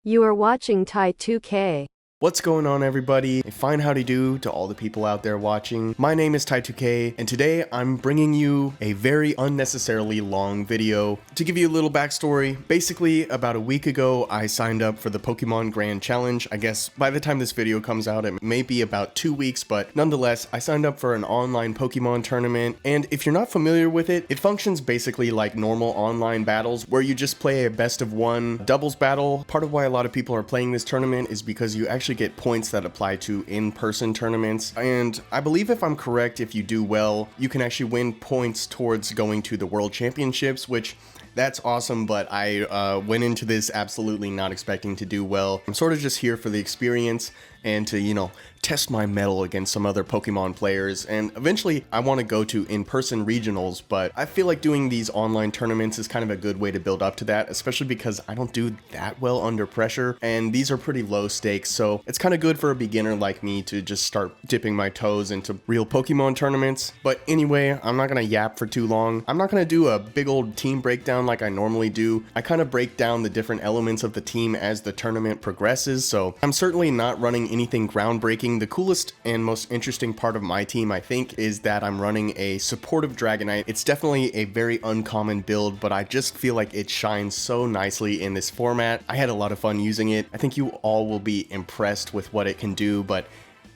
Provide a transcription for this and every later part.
You are watching Thai 2K. What's going on, everybody? A fine howdy do to all the people out there watching. My name is Ty2K, and today I'm bringing you a very unnecessarily long video. To give you a little backstory, basically about a week ago I signed up for the Pokemon Grand Challenge. I guess by the time this video comes out it may be about 2 weeks, but nonetheless I signed up for an online Pokemon tournament, and if you're not familiar with it, it functions basically like normal online battles where you just play a best of one doubles battle. Part of why a lot of people are playing this tournament is because you actually get points that apply to in-person tournaments, and I believe if I'm correct, if you do well, you can actually win points towards going to the World Championships, which that's awesome, but I went into this absolutely not expecting to do well. I'm sort of just here for the experience and to, test my mettle against some other Pokemon players, and eventually I want to go to in-person regionals, but I feel like doing these online tournaments is kind of a good way to build up to that, especially because I don't do that well under pressure, and these are pretty low stakes, so it's kind of good for a beginner like me to just start dipping my toes into real Pokemon tournaments. But anyway, I'm not going to yap for too long. I'm not going to do a big old team breakdown like I normally do. I kind of break down the different elements of the team as the tournament progresses, so I'm certainly not running anything groundbreaking. The coolest and most interesting part of my team, I think, is that I'm running a supportive Dragonite. It's definitely a very uncommon build, but I just feel like it shines so nicely in this format. I had a lot of fun using it. I think you all will be impressed with what it can do, but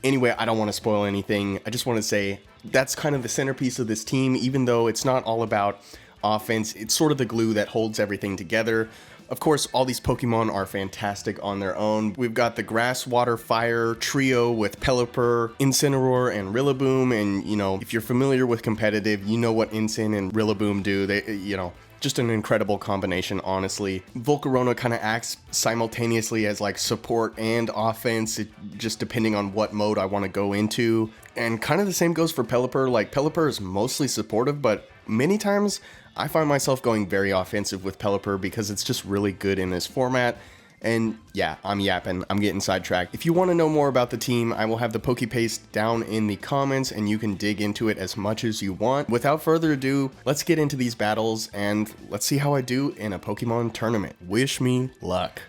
anyway, I don't want to spoil anything. I just want to say that's kind of the centerpiece of this team. Even though it's not all about offense, it's sort of the glue that holds everything together. Of course, all these Pokemon are fantastic on their own. We've got the Grass, Water, Fire trio with Pelipper, Incineroar, and Rillaboom, and if you're familiar with competitive, you know what Incin and Rillaboom do. They, just an incredible combination, honestly. Volcarona kind of acts simultaneously as like support and offense, just depending on what mode I want to go into. And kind of the same goes for Pelipper. Like, Pelipper is mostly supportive, but many times I find myself going very offensive with Pelipper because it's just really good in this format. And yeah, I'm yapping, I'm getting sidetracked. If you want to know more about the team, I will have the PokePaste down in the comments and you can dig into it as much as you want. Without further ado, let's get into these battles and let's see how I do in a Pokemon tournament. Wish me luck.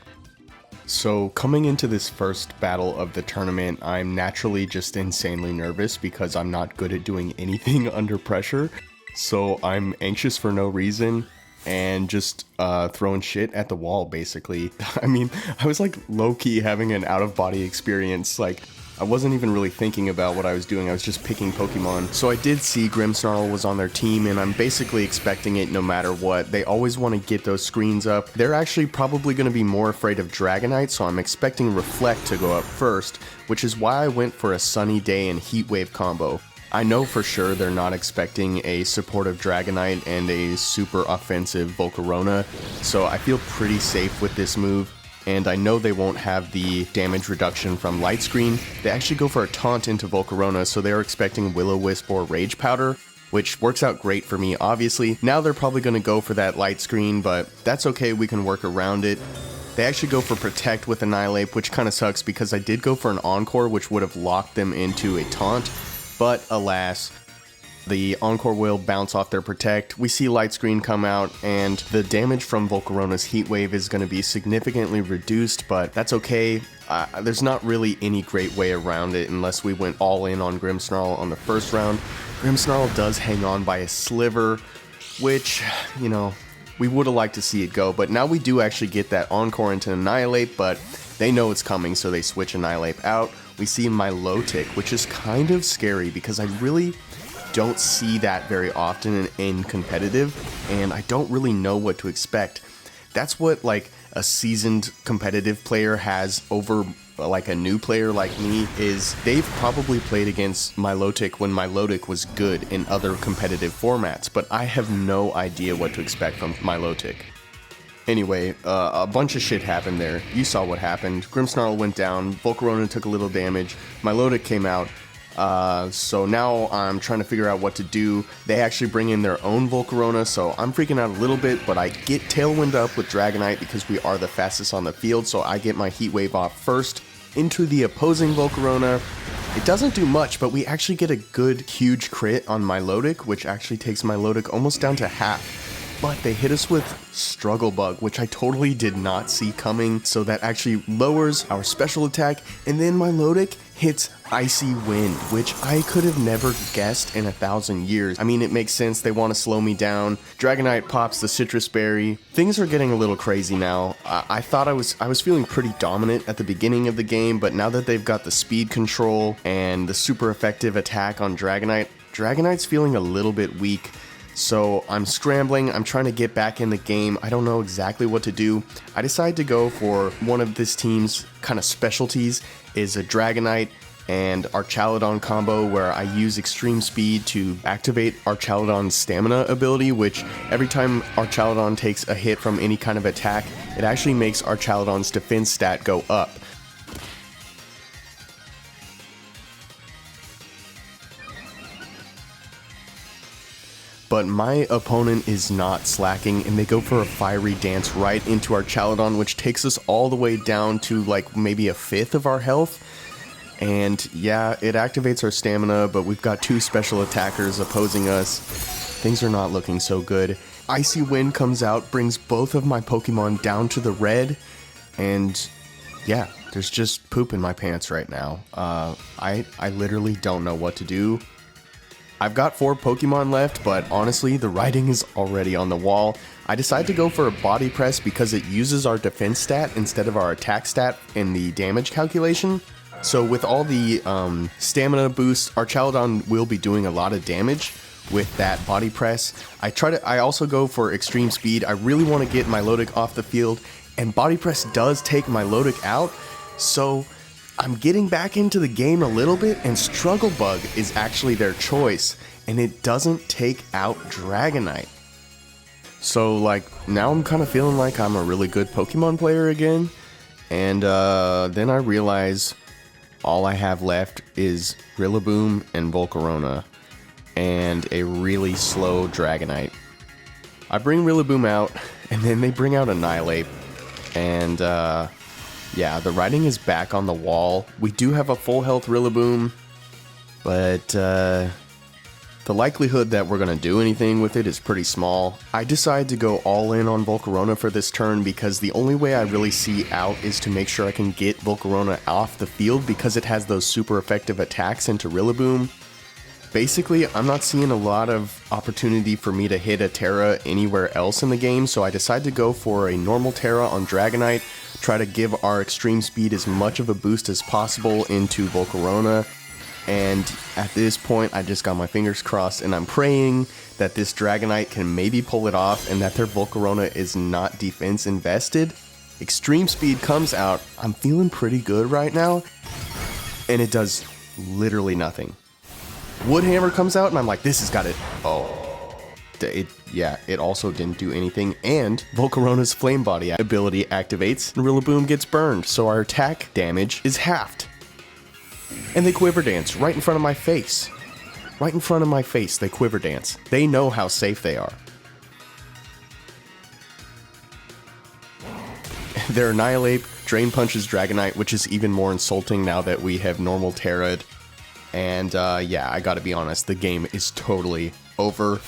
So coming into this first battle of the tournament, I'm naturally just insanely nervous because I'm not good at doing anything under pressure. So I'm anxious for no reason and just throwing shit at the wall, basically. I mean, I was like low-key having an out-of-body experience. Like, I wasn't even really thinking about what I was doing, I was just picking Pokemon. So I did see Grimmsnarl was on their team, and I'm basically expecting it no matter what. They always want to get those screens up. They're actually probably going to be more afraid of Dragonite, so I'm expecting Reflect to go up first, which is why I went for a Sunny Day and Heat Wave combo. I know for sure they're not expecting a supportive Dragonite and a super offensive Volcarona, so I feel pretty safe with this move. And I know they won't have the damage reduction from Light Screen. They actually go for a taunt into Volcarona, so they're expecting Will-O-Wisp or Rage Powder, which works out great for me, obviously. Now they're probably going to go for that Light Screen, but that's okay, we can work around it. They actually go for Protect with Annihilate, which kind of sucks because I did go for an Encore, which would have locked them into a taunt. But alas, the Encore will bounce off their Protect. We see Light Screen come out, and the damage from Volcarona's Heat Wave is going to be significantly reduced, but that's okay. There's not really any great way around it unless we went all in on Grimmsnarl on the first round. Grimmsnarl does hang on by a sliver, which, we would have liked to see it go, but now we do actually get that Encore into Annihilate, but they know it's coming, so they switch Annihilate out. We see Milotic, which is kind of scary because I really don't see that very often in competitive, and I don't really know what to expect. That's what like a seasoned competitive player has over like a new player like me, is they've probably played against Milotic when Milotic was good in other competitive formats, but I have no idea what to expect from Milotic. Anyway, a bunch of shit happened there. You saw what happened. Grimmsnarl went down, Volcarona took a little damage, Milotic came out, so now I'm trying to figure out what to do. They actually bring in their own Volcarona, so I'm freaking out a little bit, but I get Tailwind up with Dragonite because we are the fastest on the field, so I get my Heat Wave off first into the opposing Volcarona. It doesn't do much, but we actually get a good, huge crit on Milotic, which actually takes Milotic almost down to half. but they hit us with Struggle Bug, which I totally did not see coming, so that actually lowers our special attack, and then my Milotic hits Icy Wind, which I could have never guessed in 1,000 years. I mean, it makes sense, they want to slow me down. Dragonite pops the Citrus Berry. Things are getting a little crazy now. I thought I was feeling pretty dominant at the beginning of the game, but now that they've got the speed control and the super effective attack on Dragonite, Dragonite's feeling a little bit weak. So I'm scrambling, I'm trying to get back in the game, I don't know exactly what to do. I decided to go for one of this team's kind of specialties, is a Dragonite and Archaludon combo, where I use extreme speed to activate Archaludon's stamina ability, which every time Archaludon takes a hit from any kind of attack, it actually makes Archaludon's defense stat go up. But my opponent is not slacking, and they go for a Fiery Dance right into Archaludon, which takes us all the way down to like maybe a fifth of our health. And yeah, it activates our stamina, but we've got two special attackers opposing us. Things are not looking so good. Icy Wind comes out, brings both of my Pokemon down to the red, and yeah, there's just poop in my pants right now. I literally don't know what to do. I've got 4 Pokemon left, but honestly, the writing is already on the wall. I decided to go for a Body Press because it uses our defense stat instead of our attack stat in the damage calculation. So with all the stamina boosts, Archaludon will be doing a lot of damage with that Body Press. I also go for extreme speed. I really want to get my Milotic off the field, and Body Press does take my Milotic out. So I'm getting back into the game a little bit, and Struggle Bug is actually their choice, and it doesn't take out Dragonite. So like, now I'm kind of feeling like I'm a really good Pokemon player again, and then I realize all I have left is Rillaboom and Volcarona, and a really slow Dragonite. I bring Rillaboom out, and then they bring out Annihilate, and yeah, the writing is back on the wall. We do have a full health Rillaboom, but the likelihood that we're going to do anything with it is pretty small. I decided to go all in on Volcarona for this turn because the only way I really see out is to make sure I can get Volcarona off the field because it has those super effective attacks into Rillaboom. Basically, I'm not seeing a lot of opportunity for me to hit a Terra anywhere else in the game, so I decided to go for a normal Terra on Dragonite, try to give our extreme speed as much of a boost as possible into Volcarona, and at this point I just got my fingers crossed and I'm praying that this Dragonite can maybe pull it off and that their Volcarona is not defense invested. Extreme speed comes out, I'm feeling pretty good right now, and it does literally nothing. Woodhammer comes out and I'm like, this has got it. Oh. It also didn't do anything, and Volcarona's Flame Body ability activates and Rillaboom gets burned, so our attack damage is halved. And they Quiver Dance right in front of my face. Right in front of my face, they Quiver Dance. They know how safe they are. Their Annihilate Drain Punches Dragonite, which is even more insulting now that we have normal Terra'd. And yeah, I gotta be honest, the game is totally over.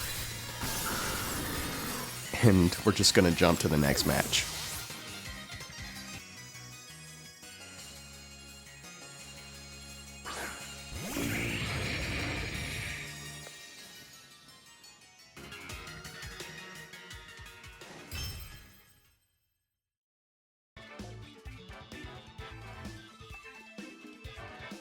And we're just gonna jump to the next match.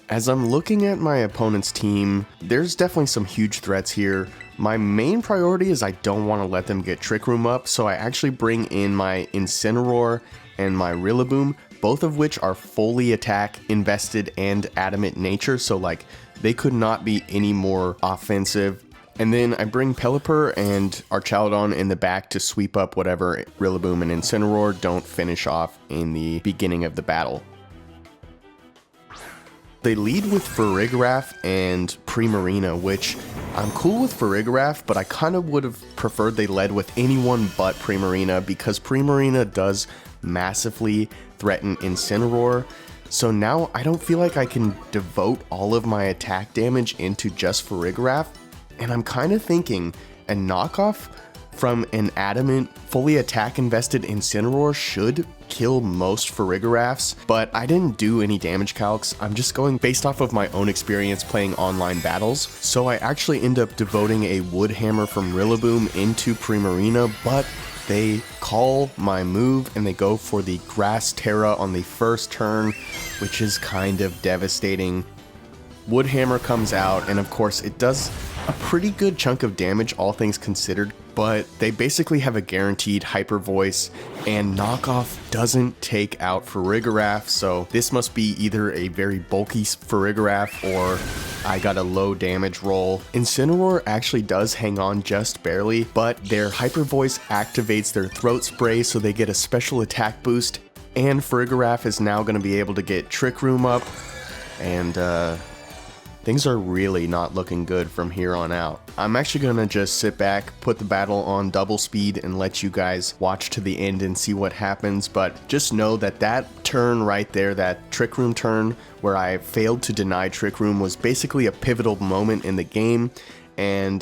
As I'm looking at my opponent's team, there's definitely some huge threats here. My main priority is I don't want to let them get Trick Room up, so I actually bring in my Incineroar and my Rillaboom, both of which are fully attack, invested, and adamant nature, so like, they could not be any more offensive. And then I bring Pelipper and Archaludon in the back to sweep up whatever Rillaboom and Incineroar don't finish off in the beginning of the battle. They lead with Farigiraf and Primarina, which I'm cool with Farigiraf, but I kind of would have preferred they led with anyone but Primarina because Primarina does massively threaten Incineroar. So now I don't feel like I can devote all of my attack damage into just Farigiraf, and I'm kind of thinking a knockoff from an adamant, fully attack invested Incineroar should kill most Farigirafs, but I didn't do any damage calcs. I'm just going based off of my own experience playing online battles, so I actually end up devoting a Wood Hammer from Rillaboom into Primarina, but they call my move and they go for the Grass Terra on the first turn, which is kind of devastating. Wood Hammer comes out, and of course it does a pretty good chunk of damage, all things considered, but they basically have a guaranteed Hyper Voice, and Knockoff doesn't take out Farigiraf, so this must be either a very bulky Farigiraf or I got a low damage roll. Incineroar actually does hang on just barely, but their Hyper Voice activates their Throat Spray, so they get a special attack boost, and Farigiraf is now going to be able to get Trick Room up, and things are really not looking good from here on out. I'm actually gonna just sit back, put the battle on double speed, and let you guys watch to the end and see what happens, but just know that that turn right there, that Trick Room turn, where I failed to deny Trick Room, was basically a pivotal moment in the game, and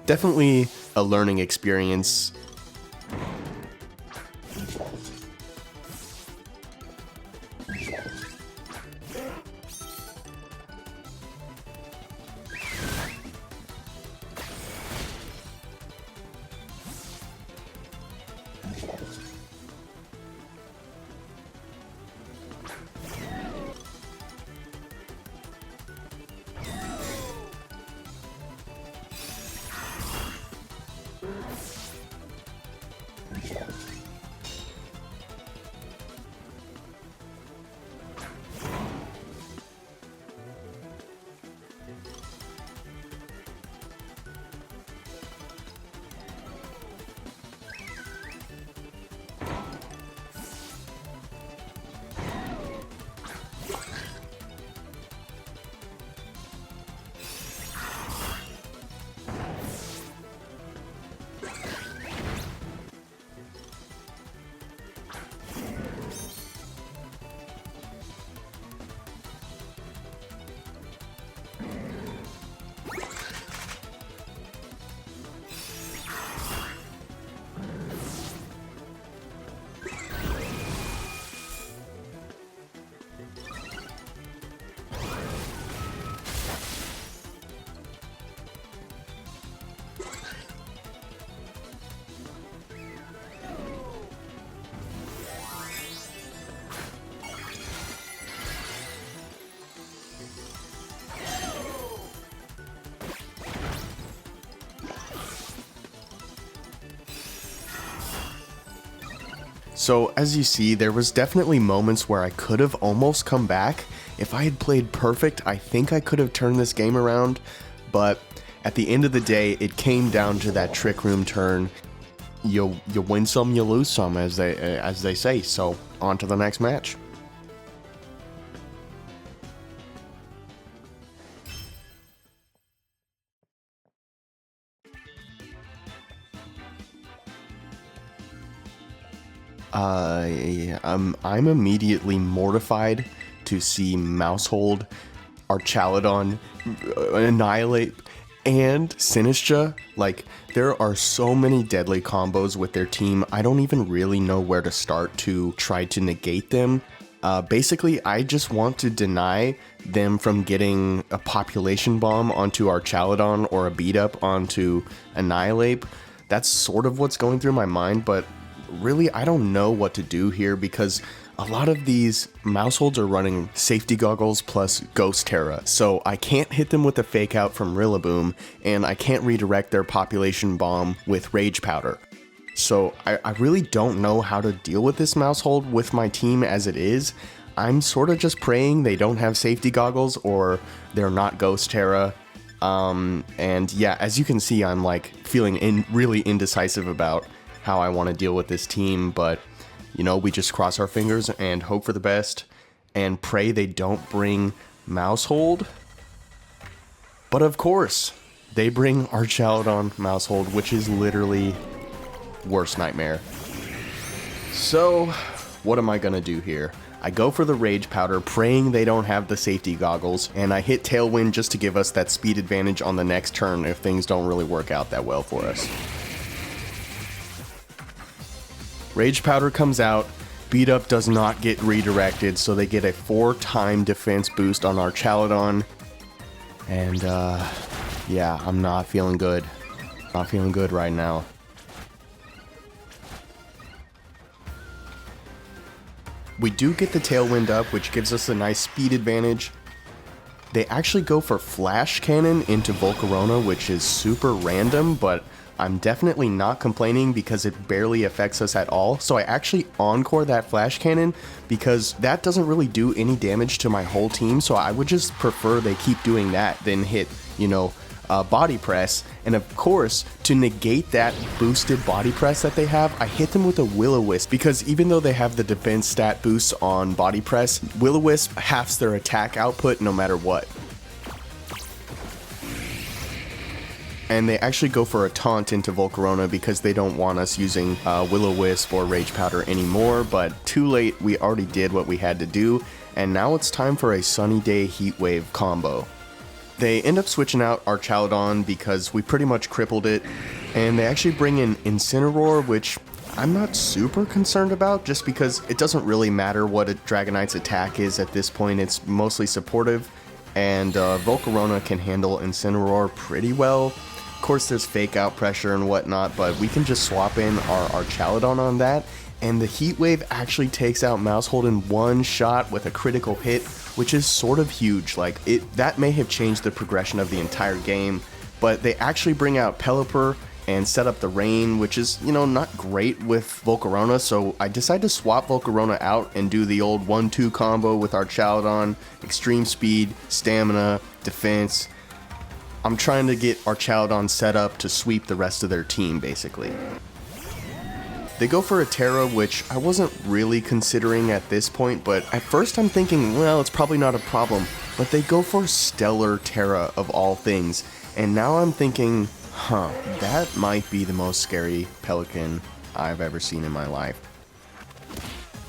definitely a learning experience. So as you see, there was definitely moments where I could have almost come back. If I had played perfect, I think I could have turned this game around, but at the end of the day, it came down to that Trick Room turn. You win some, you lose some, as they say, so on to the next match. I'm immediately mortified to see Mousehold, Archaludon, Annihilate, and Sinistra. Like, there are so many deadly combos with their team, I don't even really know where to start to try to negate them. Basically, I just want to deny them from getting a Population Bomb onto Archaludon or a Beat Up onto Annihilate. That's sort of what's going through my mind, but really, I don't know what to do here because a lot of these Mouseholds are running Safety Goggles plus Ghost Terra, so I can't hit them with a Fake Out from Rillaboom, and I can't redirect their Population Bomb with Rage Powder. So I really don't know how to deal with this Mousehold with my team as it is. I'm sort of just praying they don't have Safety Goggles or they're not Ghost Terra. And yeah, as you can see, I'm like feeling really indecisive about how I want to deal with this team, but you know, we just cross our fingers and hope for the best and pray they don't bring Mousehold. But of course, they bring Archaludon Mousehold, which is literally worst nightmare. So, what am I gonna do here? I go for the Rage Powder, praying they don't have the Safety Goggles, and I hit Tailwind just to give us that speed advantage on the next turn if things don't really work out that well for us. Rage Powder comes out. Beat Up does not get redirected, so they get a 4-time defense boost on our Chaladon. And, yeah, I'm not feeling good. Not feeling good right now. We do get the Tailwind up, which gives us a nice speed advantage. They actually go for Flash Cannon into Volcarona, which is super random, but I'm definitely not complaining because it barely affects us at all. So I actually encore that Flash Cannon because that doesn't really do any damage to my whole team. So I would just prefer they keep doing that than hit, you know, Body Press. And of course, to negate that boosted Body Press that they have, I hit them with a Will-O-Wisp because even though they have the defense stat boost on Body Press, Will-O-Wisp halves their attack output no matter what. And they actually go for a taunt into Volcarona because they don't want us using Will-O-Wisp or Rage Powder anymore, but too late, we already did what we had to do, and now it's time for a Sunny Day Heat Wave combo. They end up switching out our Chaladon because we pretty much crippled it, and they actually bring in Incineroar, which I'm not super concerned about just because it doesn't really matter what a Dragonite's attack is at this point. It's mostly supportive, and Volcarona can handle Incineroar pretty well. Of course, there's fake out pressure and whatnot, but we can just swap in our Chaladon on that, and the Heat Wave actually takes out Maushold in one shot with a critical hit, which is sort of huge. Like, that may have changed the progression of the entire game, but they actually bring out Pelipper and set up the Rain, which is, you know, not great with Volcarona, so I decided to swap Volcarona out and do the old 1-2 combo with our Chaladon, extreme speed, stamina, defense. I'm trying to get our Chaladon set up to sweep the rest of their team, basically. They go for a Terra, which I wasn't really considering at this point, but at first I'm thinking, well, it's probably not a problem, but they go for Stellar Terra of all things, and now I'm thinking, that might be the most scary Pelican I've ever seen in my life.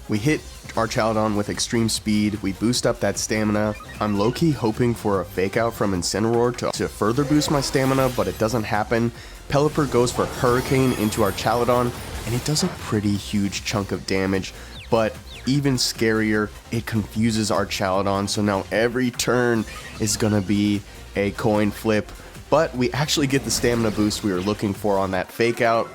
We hit our Chaladon with extreme speed, we boost up that stamina. I'm low-key hoping for a fake out from Incineroar to further boost my stamina, but it doesn't happen. Pelipper goes for Hurricane into our Chaladon, and it does a pretty huge chunk of damage, but even scarier, it confuses our Chaladon, so now every turn is gonna be a coin flip, but we actually get the stamina boost we were looking for on that fake out.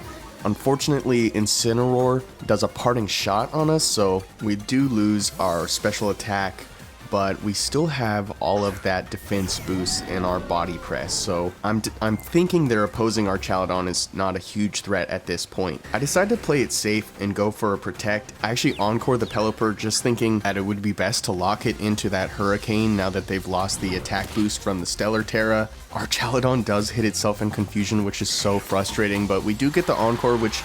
Unfortunately, Incineroar does a parting shot on us, so we do lose our special attack, but we still have all of that defense boost in our Body Press, so I'm thinking their opposing our Chaladon is not a huge threat at this point. I decided to play it safe and go for a Protect. I actually encore the Pelipper just thinking that it would be best to lock it into that Hurricane now that they've lost the attack boost from the Stellar Terra. Our Chaladon does hit itself in confusion, which is so frustrating, but we do get the encore, which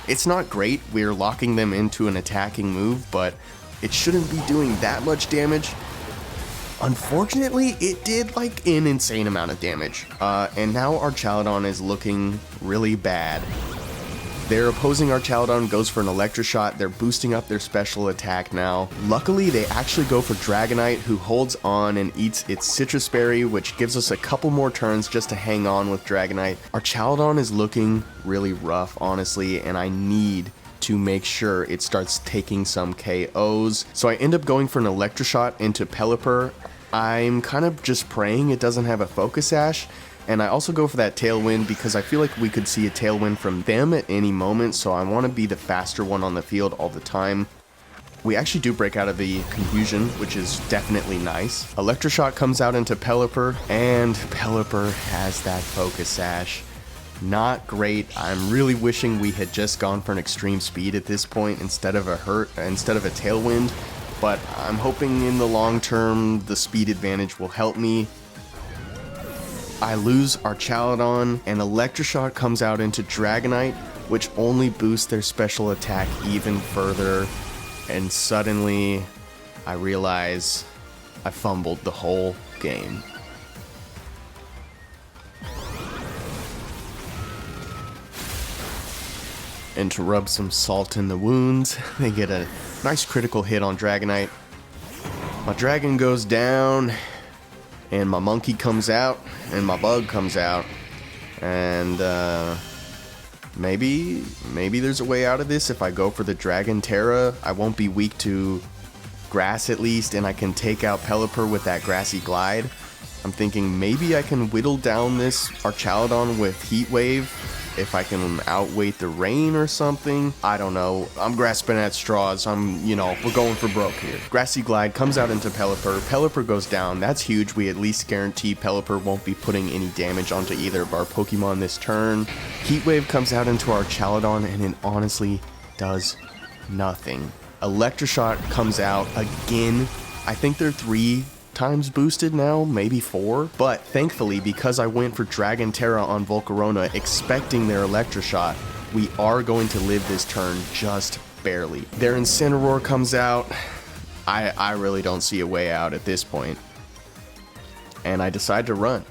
it's not great. We're locking them into an attacking move, but it shouldn't be doing that much damage. Unfortunately, it did like an insane amount of damage, and now our Chaladon is looking really bad. Their opposing our Chaladon goes for an Electroshot. They're boosting up their special attack now. Luckily, they actually go for Dragonite, who holds on and eats its Citrus Berry, which gives us a couple more turns just to hang on with Dragonite. Our Chaladon is looking really rough, honestly, and I need to make sure it starts taking some KOs. So I end up going for an Electroshot into Pelipper. I'm kind of just praying it doesn't have a Focus Sash, and I also go for that Tailwind because I feel like we could see a Tailwind from them at any moment, so I want to be the faster one on the field all the time. We actually do break out of the confusion, which is definitely nice. Electroshot comes out into Pelipper, and Pelipper has that Focus Sash. Not great. I'm really wishing we had just gone for an extreme speed at this point instead of a Tailwind. But I'm hoping in the long term the speed advantage will help me. I lose our Chaladon, and Electroshot comes out into Dragonite, which only boosts their special attack even further. And suddenly, I realize I fumbled the whole game. And to rub some salt in the wounds, they get a nice critical hit on Dragonite. My dragon goes down, and my monkey comes out, and my bug comes out, and maybe there's a way out of this. If I go for the Dragon Terra, I won't be weak to grass at least, and I can take out Pelipper with that Grassy Glide. I'm thinking maybe I can whittle down this Archaludon with Heat Wave if I can outweight the rain or something. I don't know. I'm grasping at straws. We're going for broke here. Grassy Glide comes out into Pelipper. Pelipper goes down. That's huge. We at least guarantee Pelipper won't be putting any damage onto either of our Pokemon this turn. Heat Wave comes out into our Archaludon, and it honestly does nothing. Electroshock comes out again. I think they're 3 times boosted now, maybe 4, but thankfully, because I went for Dragon Terra on Volcarona expecting their Electroshock, we are going to live this turn just barely. Their Incineroar comes out. I really don't see a way out at this point, and I decide to run.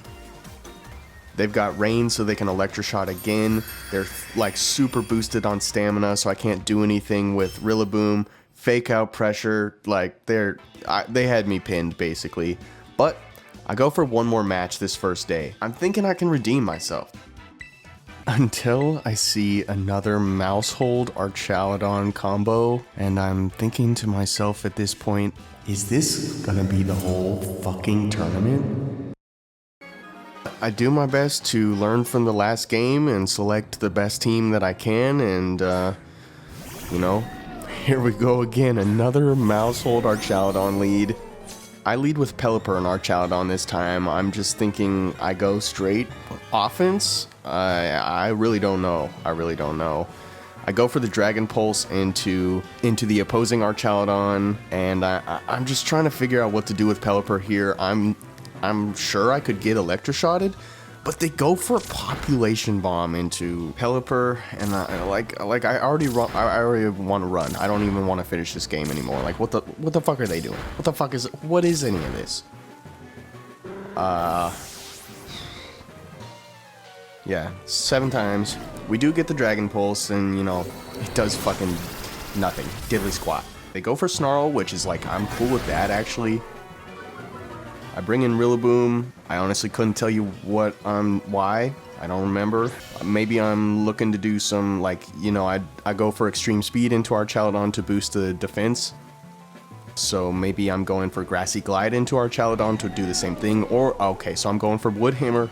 They've got Rain, so they can Electroshock again. They're like super boosted on stamina, so I can't do anything with Rillaboom. Fake out pressure, like they had me pinned basically. But I go for one more match this first day. I'm thinking I can redeem myself. Until I see another Mousehold Archaludon combo, and I'm thinking to myself at this point, is this gonna be the whole fucking tournament? I do my best to learn from the last game and select the best team that I can, and here we go again, another Mousehold Archaludon lead. I lead with Pelipper and Archaludon this time. I'm just thinking I go straight offense. I really don't know. I go for the Dragon Pulse into the opposing Archaludon, and I'm just trying to figure out what to do with Pelipper here. I'm sure I could get Electroshotted, but they go for a Population Bomb into Pelipper, and I already want to run. I don't even want to finish this game anymore. Like, what the fuck are they doing? What is any of this? Yeah, 7 times. We do get the Dragon Pulse, and it does fucking nothing. Diddly squat. They go for Snarl, which is like, I'm cool with that actually. I bring in Rillaboom. I honestly couldn't tell you why. I don't remember. Maybe I'm looking to do some, I go for Extreme Speed into Archaludon to boost the defense. So maybe I'm going for Grassy Glide into Archaludon to do the same thing. Okay, so I'm going for Wood Hammer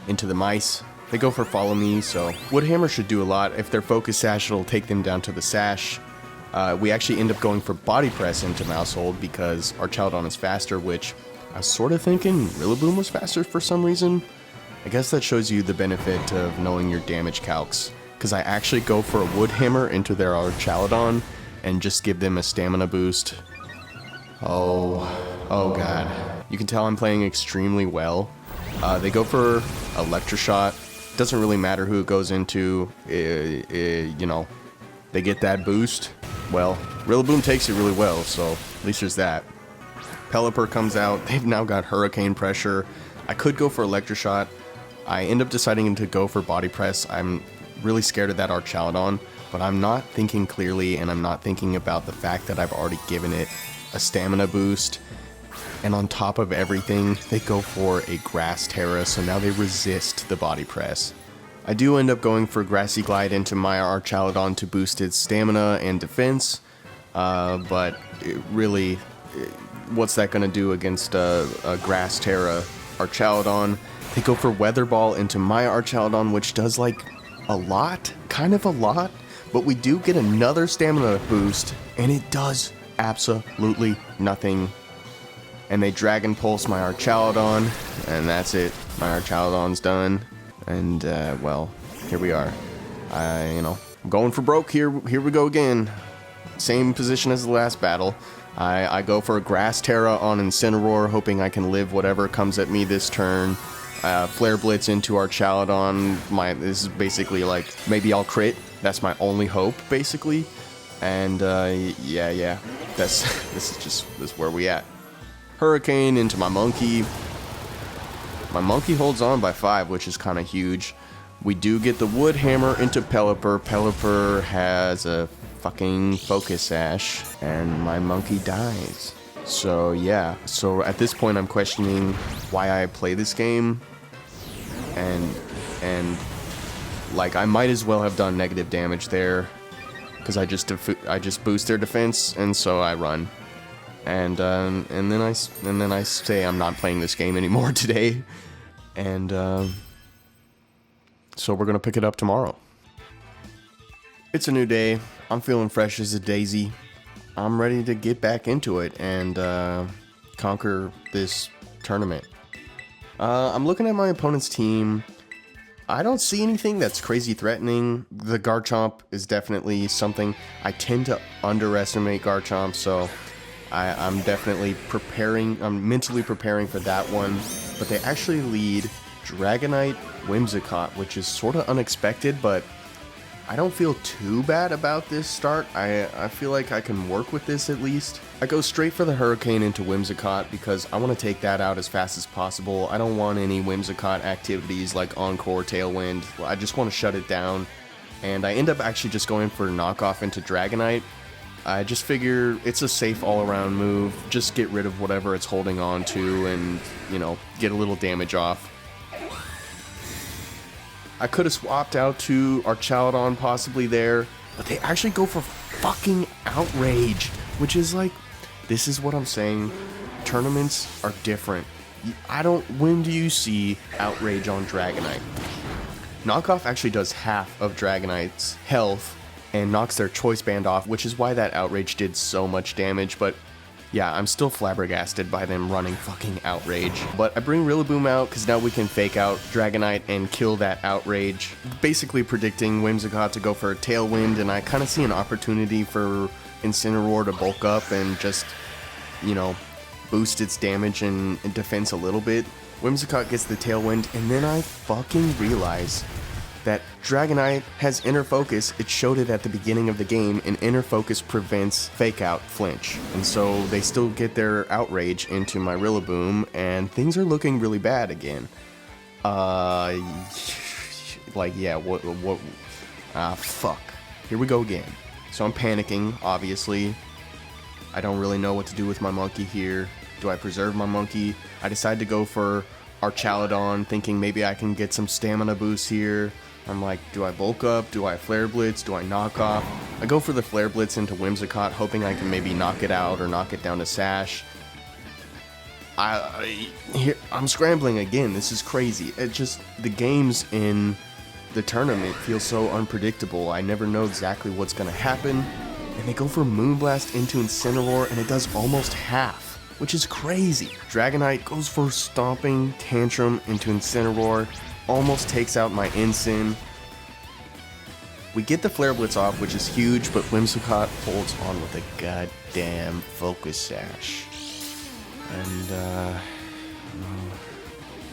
into the Mice. They go for Follow Me, so Wood Hammer should do a lot. If they're Focus Sash, it'll take them down to the Sash. We actually end up going for Body Press into Mousehold because Archaludon is faster, which I was sort of thinking Rillaboom was faster for some reason. I guess that shows you the benefit of knowing your damage calcs, because I actually go for a Wood Hammer into their Archaludon and just give them a stamina boost. Oh god. You can tell I'm playing extremely well. They go for Electroshot. Doesn't really matter who it goes into. They get that boost. Well, Rillaboom takes it really well, so at least there's that. Pelipper comes out. They've now got Hurricane Pressure. I could go for Electroshot. I end up deciding to go for Body Press. I'm really scared of that Archaludon, but I'm not thinking clearly, and I'm not thinking about the fact that I've already given it a stamina boost. And on top of everything, they go for a Grass Terra, so now they resist the Body Press. I do end up going for Grassy Glide into my Archaludon to boost its stamina and defense, but what's that going to do against a Grass Terra Archaludon? They go for Weather Ball into my Archaludon, which does kind of a lot, but we do get another stamina boost, and it does absolutely nothing. And they Dragon Pulse my Archaludon, and that's it. My Archaludon's done, and well, here we are. I'm going for broke here. Here we go again. Same position as the last battle. I go for a Grass Terra on Incineroar, hoping I can live whatever comes at me this turn. Flare Blitz into Archaludon. This is basically like, maybe I'll crit. That's my only hope, basically. And yeah. This is where we at. Hurricane into my Monkey. My Monkey holds on by 5, which is kind of huge. We do get the Wood Hammer into Pelipper. Pelipper has a fucking Focus Sash, and my Monkey dies. So yeah, so at this point I'm questioning why I play this game, and Like, I might as well have done negative damage there, because I just boost their defense, and so I run. And then I say I'm not playing this game anymore today, and so we're gonna pick it up tomorrow. It's a new day. I'm feeling fresh as a daisy. I'm ready to get back into it and conquer this tournament. I'm looking at my opponent's team. I don't see anything that's crazy threatening. The Garchomp is definitely something. I tend to underestimate Garchomp, so I'm definitely preparing. I'm mentally preparing for that one. But they actually lead Dragonite, Whimsicott, which is sort of unexpected, but I don't feel too bad about this start. I feel like I can work with this at least. I go straight for the Hurricane into Whimsicott because I want to take that out as fast as possible. I don't want any Whimsicott activities like Encore, Tailwind. I just want to shut it down. And I end up actually just going for knockoff into Dragonite. I just figure it's a safe all-around move. Just get rid of whatever it's holding on to and, you know, get a little damage off. I could have swapped out to Archaludon possibly there, but they actually go for fucking Outrage, which is like, this is what I'm saying. Tournaments are different. When do you see Outrage on Dragonite? Knockoff actually does half of Dragonite's health and knocks their Choice Band off, which is why that Outrage did so much damage, but yeah, I'm still flabbergasted by them running fucking Outrage. But I bring Rillaboom out because now we can fake out Dragonite and kill that Outrage. Basically predicting Whimsicott to go for a Tailwind, and I kind of see an opportunity for Incineroar to bulk up and just, you know, boost its damage and defense a little bit. Whimsicott gets the Tailwind, and then I fucking realize that Dragonite has Inner Focus. It showed it at the beginning of the game, and Inner Focus prevents Fake Out Flinch. And so they still get their Outrage into my Rillaboom, and things are looking really bad again. Like, yeah, fuck. Here we go again. So I'm panicking, obviously. I don't really know what to do with my monkey here. Do I preserve my monkey? I decide to go for Archaludon, thinking maybe I can get some stamina boost here. I'm like, do I bulk up? Do I Flare Blitz? Do I knock off? I go for the Flare Blitz into Whimsicott, hoping I can maybe knock it out or knock it down to Sash. I'm scrambling again. This is crazy. It just, the games in the tournament feel so unpredictable. I never know exactly what's going to happen. And they go for Moonblast into Incineroar, and it does almost half, which is crazy. Dragonite goes for Stomping Tantrum into Incineroar, almost takes out my Incin. We get the Flare Blitz off, which is huge, but Whimsicott holds on with a goddamn Focus Sash. And,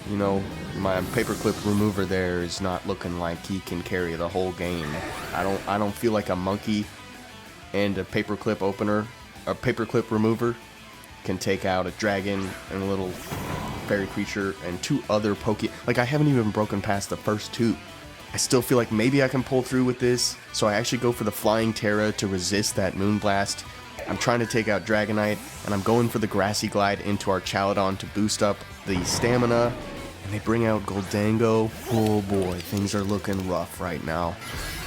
you know, my Paperclip remover there is not looking like he can carry the whole game. I don't feel like a monkey and a Paperclip opener, a Paperclip remover can take out a dragon and a little fairy creature and two other like, I haven't even broken past the first two. I still feel like maybe I can pull through with this, so I actually go for the Flying Terra to resist that Moonblast. I'm trying to take out Dragonite, and I'm going for the Grassy Glide into Archaludon to boost up the stamina, and they bring out Goldango. Oh boy, things are looking rough right now.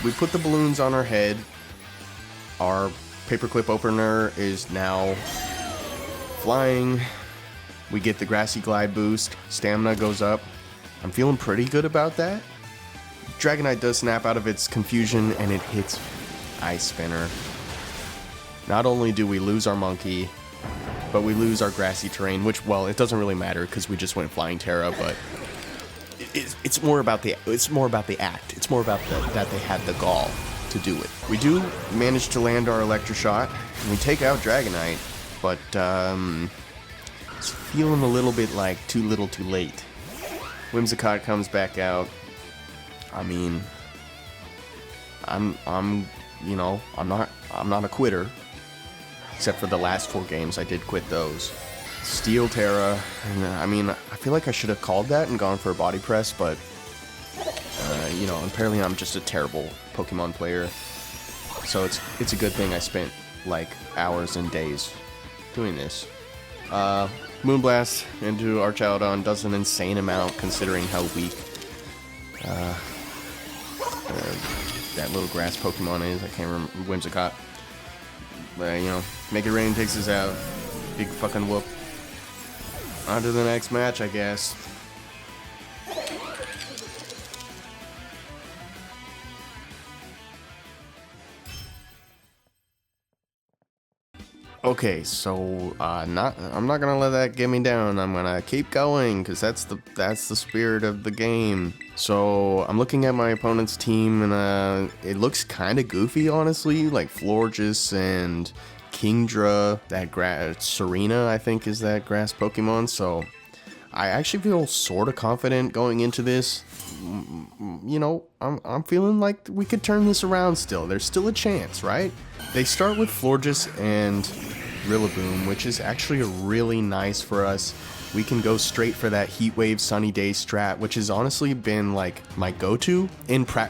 We put the balloons on our head. Our Paperclip opener is now flying. We get the Grassy Glide boost. Stamina goes up. I'm feeling pretty good about that. Dragonite does snap out of its confusion and it hits Ice Spinner. Not only do we lose our monkey, but we lose our grassy terrain, which, well, it doesn't really matter because we just went Flying Terra, but it's more about the act. It's more about that they had the gall to do it. We do manage to land our Electroshot, and we take out Dragonite, but it's feeling a little bit like too little too late. Whimsicott comes back out. I mean, I'm not a quitter, except for the last 4 games. I did quit those. Steel Terra, and I mean, I feel like I should have called that and gone for a body press, but apparently I'm just a terrible Pokemon player. So it's a good thing I spent like hours and days doing this. Moonblast into Archaludon does an insane amount considering how weak that little grass Pokemon is. I can't remember. Whimsicott. But, you know, Make It Rain takes us out. Big fucking whoop. On to the next match, I guess. Okay, so I'm not gonna let that get me down. I'm gonna keep going because that's the spirit of the game. So I'm looking at my opponent's team and it looks kind of goofy, honestly. Like Florges and Kingdra, that Serena, I think, is that grass Pokemon. So I actually feel sort of confident going into this. You know, I'm feeling like we could turn this around still. There's still a chance, right? They start with Florges and Rillaboom, which is actually really nice for us. We can go straight for that Heat Wave Sunny Day strat, which has honestly been like my go-to.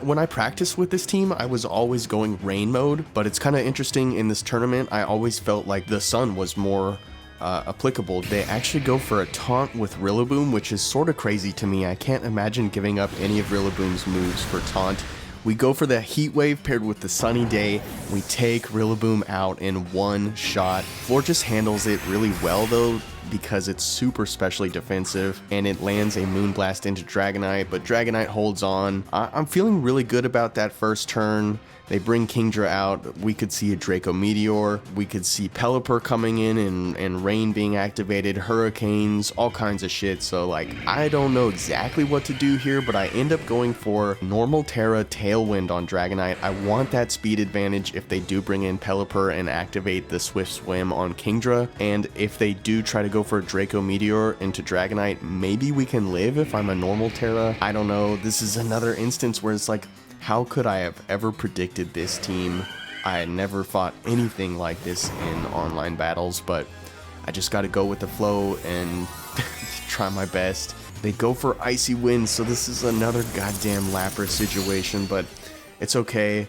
When I practiced with this team, I was always going rain mode, but it's kind of interesting in this tournament. I always felt like the sun was more applicable. They actually go for a taunt with Rillaboom, which is sort of crazy to me. I can't imagine giving up any of Rillaboom's moves for taunt. We go for the Heat Wave paired with the Sunny Day. We take Rillaboom out in one shot. Florges handles it really well though, because it's super specially defensive, and it lands a Moonblast into Dragonite, but Dragonite holds on. I'm feeling really good about that first turn. They bring Kingdra out. We could see a Draco Meteor. We could see Pelipper coming in and Rain being activated, Hurricanes, all kinds of shit. So like, I don't know exactly what to do here, but I end up going for Normal Terra Tailwind on Dragonite. I want that speed advantage if they do bring in Pelipper and activate the Swift Swim on Kingdra. And if they do try to go for a Draco Meteor into Dragonite, maybe we can live if I'm a Normal Terra. I don't know. This is another instance where it's like, how could I have ever predicted this team? I had never fought anything like this in online battles, but I just gotta go with the flow and try my best. They go for Icy Wind, so this is another goddamn Lapras situation, but it's okay.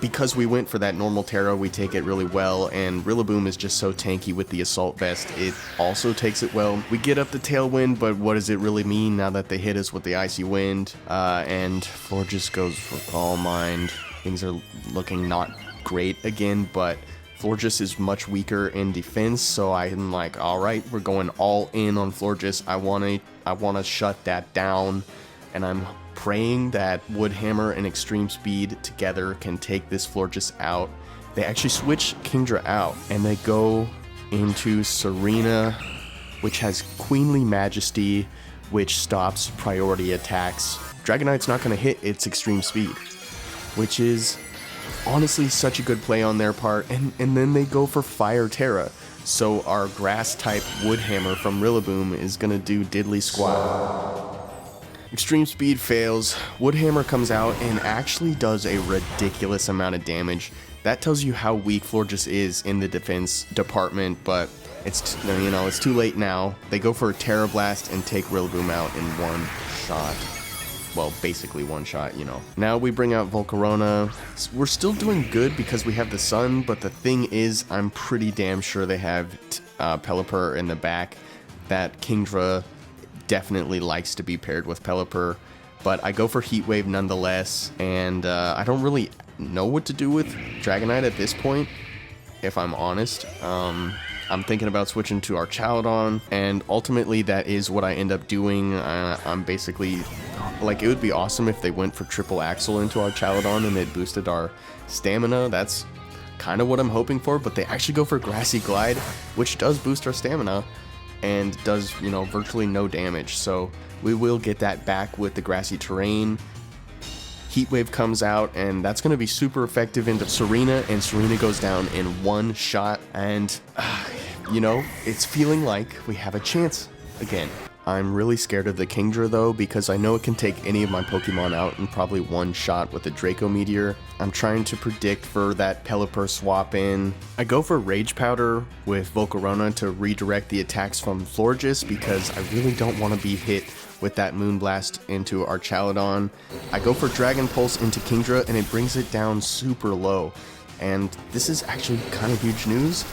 Because we went for that Normal Terra, we take it really well, and Rillaboom is just so tanky with the Assault Vest, it also takes it well. We get up the Tailwind, but what does it really mean now that they hit us with the Icy Wind? And Florges goes for Calm Mind. Things are looking not great again, but Florges is much weaker in defense, so I'm like, alright, we're going all in on Florges. I wanna shut that down, and I'm praying that Woodhammer and Extreme Speed together can take this Florges out. They actually switch Kingdra out, and they go into Serena, which has Queenly Majesty, which stops priority attacks. Dragonite's not going to hit its Extreme Speed, which is honestly such a good play on their part, and then they go for Fire Terra. So our Grass type Woodhammer from Rillaboom is going to do diddly squat. Extreme Speed fails, Woodhammer comes out and actually does a ridiculous amount of damage. That tells you how weak Florges is in the defense department, but it's, you know, it's too late now. They go for a Terra Blast and take Rillaboom out in one shot. Well, basically one shot, you know. Now we bring out Volcarona. We're still doing good because we have the Sun, but the thing is, I'm pretty damn sure they have Pelipper in the back. That Kingdra definitely likes to be paired with Pelipper, but I go for Heat Wave nonetheless, and I don't really know what to do with Dragonite at this point, if I'm honest. I'm thinking about switching to our Chaladon, and ultimately that is what I end up doing. I'm basically, like, it would be awesome if they went for Triple Axle into our Chaladon and it boosted our stamina. That's kind of what I'm hoping for, but they actually go for Grassy Glide, which does boost our stamina and does, you know, virtually no damage. So we will get that back with the grassy terrain. Heat Wave comes out, and that's going to be super effective into Serena, and Serena goes down in one shot, and, you know, it's feeling like we have a chance again. I'm really scared of the Kingdra though, because I know it can take any of my Pokemon out in probably one shot with a Draco Meteor. I'm trying to predict for that Pelipper swap in. I go for Rage Powder with Volcarona to redirect the attacks from Florges, because I really don't want to be hit with that Moonblast into our Chaladon. I go for Dragon Pulse into Kingdra, and it brings it down super low. And this is actually kind of huge news,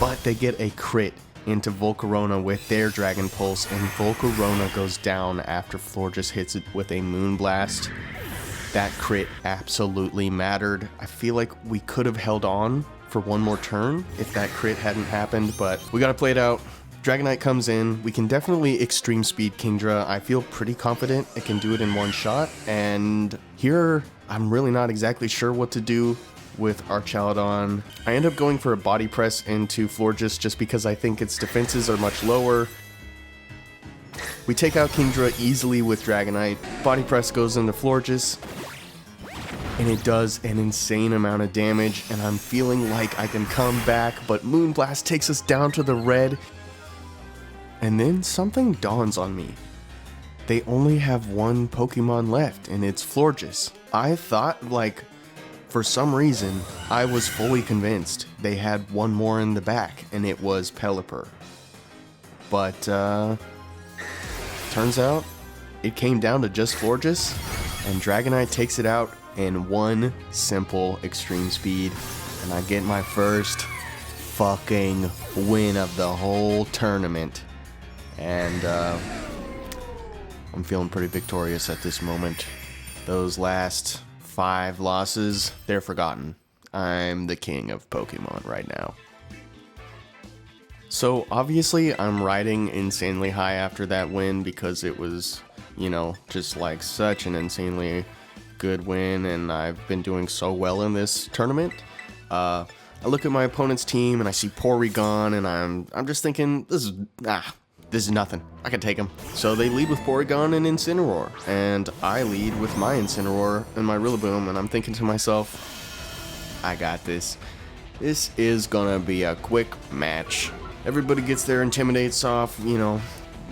but they get a crit into Volcarona with their Dragon Pulse, and Volcarona goes down after Florges hits it with a Moonblast. that crit absolutely mattered. I feel like we could have held on for one more turn if that crit hadn't happened, but we gotta play it out. Dragonite comes in. We can definitely extreme speed Kingdra. I feel pretty confident it can do it in one shot, and here I'm really not exactly sure what to do with Archaludon. I end up going for a body press into Florges just because I think its defenses are much lower. We take out Kingdra easily with Dragonite. Body press goes into Florges, and it does an insane amount of damage, and I'm feeling like I can come back, but Moonblast takes us down to the red. And then something dawns on me. They only have one Pokemon left, and it's Florges. I thought, like, for some reason, I was fully convinced they had one more in the back, and it was Pelipper. But, turns out, it came down to just Florges, and Dragonite takes it out in one simple extreme speed, and I get my first fucking win of the whole tournament. And I'm feeling pretty victorious at this moment. Those last 5 losses, they're forgotten. I'm the king of Pokemon right now. So obviously I'm riding insanely high after that win because it was, you know, just like such an insanely good win, and I've been doing so well in this tournament. I look at my opponent's team and I see Porygon, and I'm just thinking, this is nothing. I can take him. So they lead with Porygon and Incineroar, and I lead with my Incineroar and my Rillaboom, and I'm thinking to myself, I got this. This is gonna be a quick match. Everybody gets their Intimidates off, you know,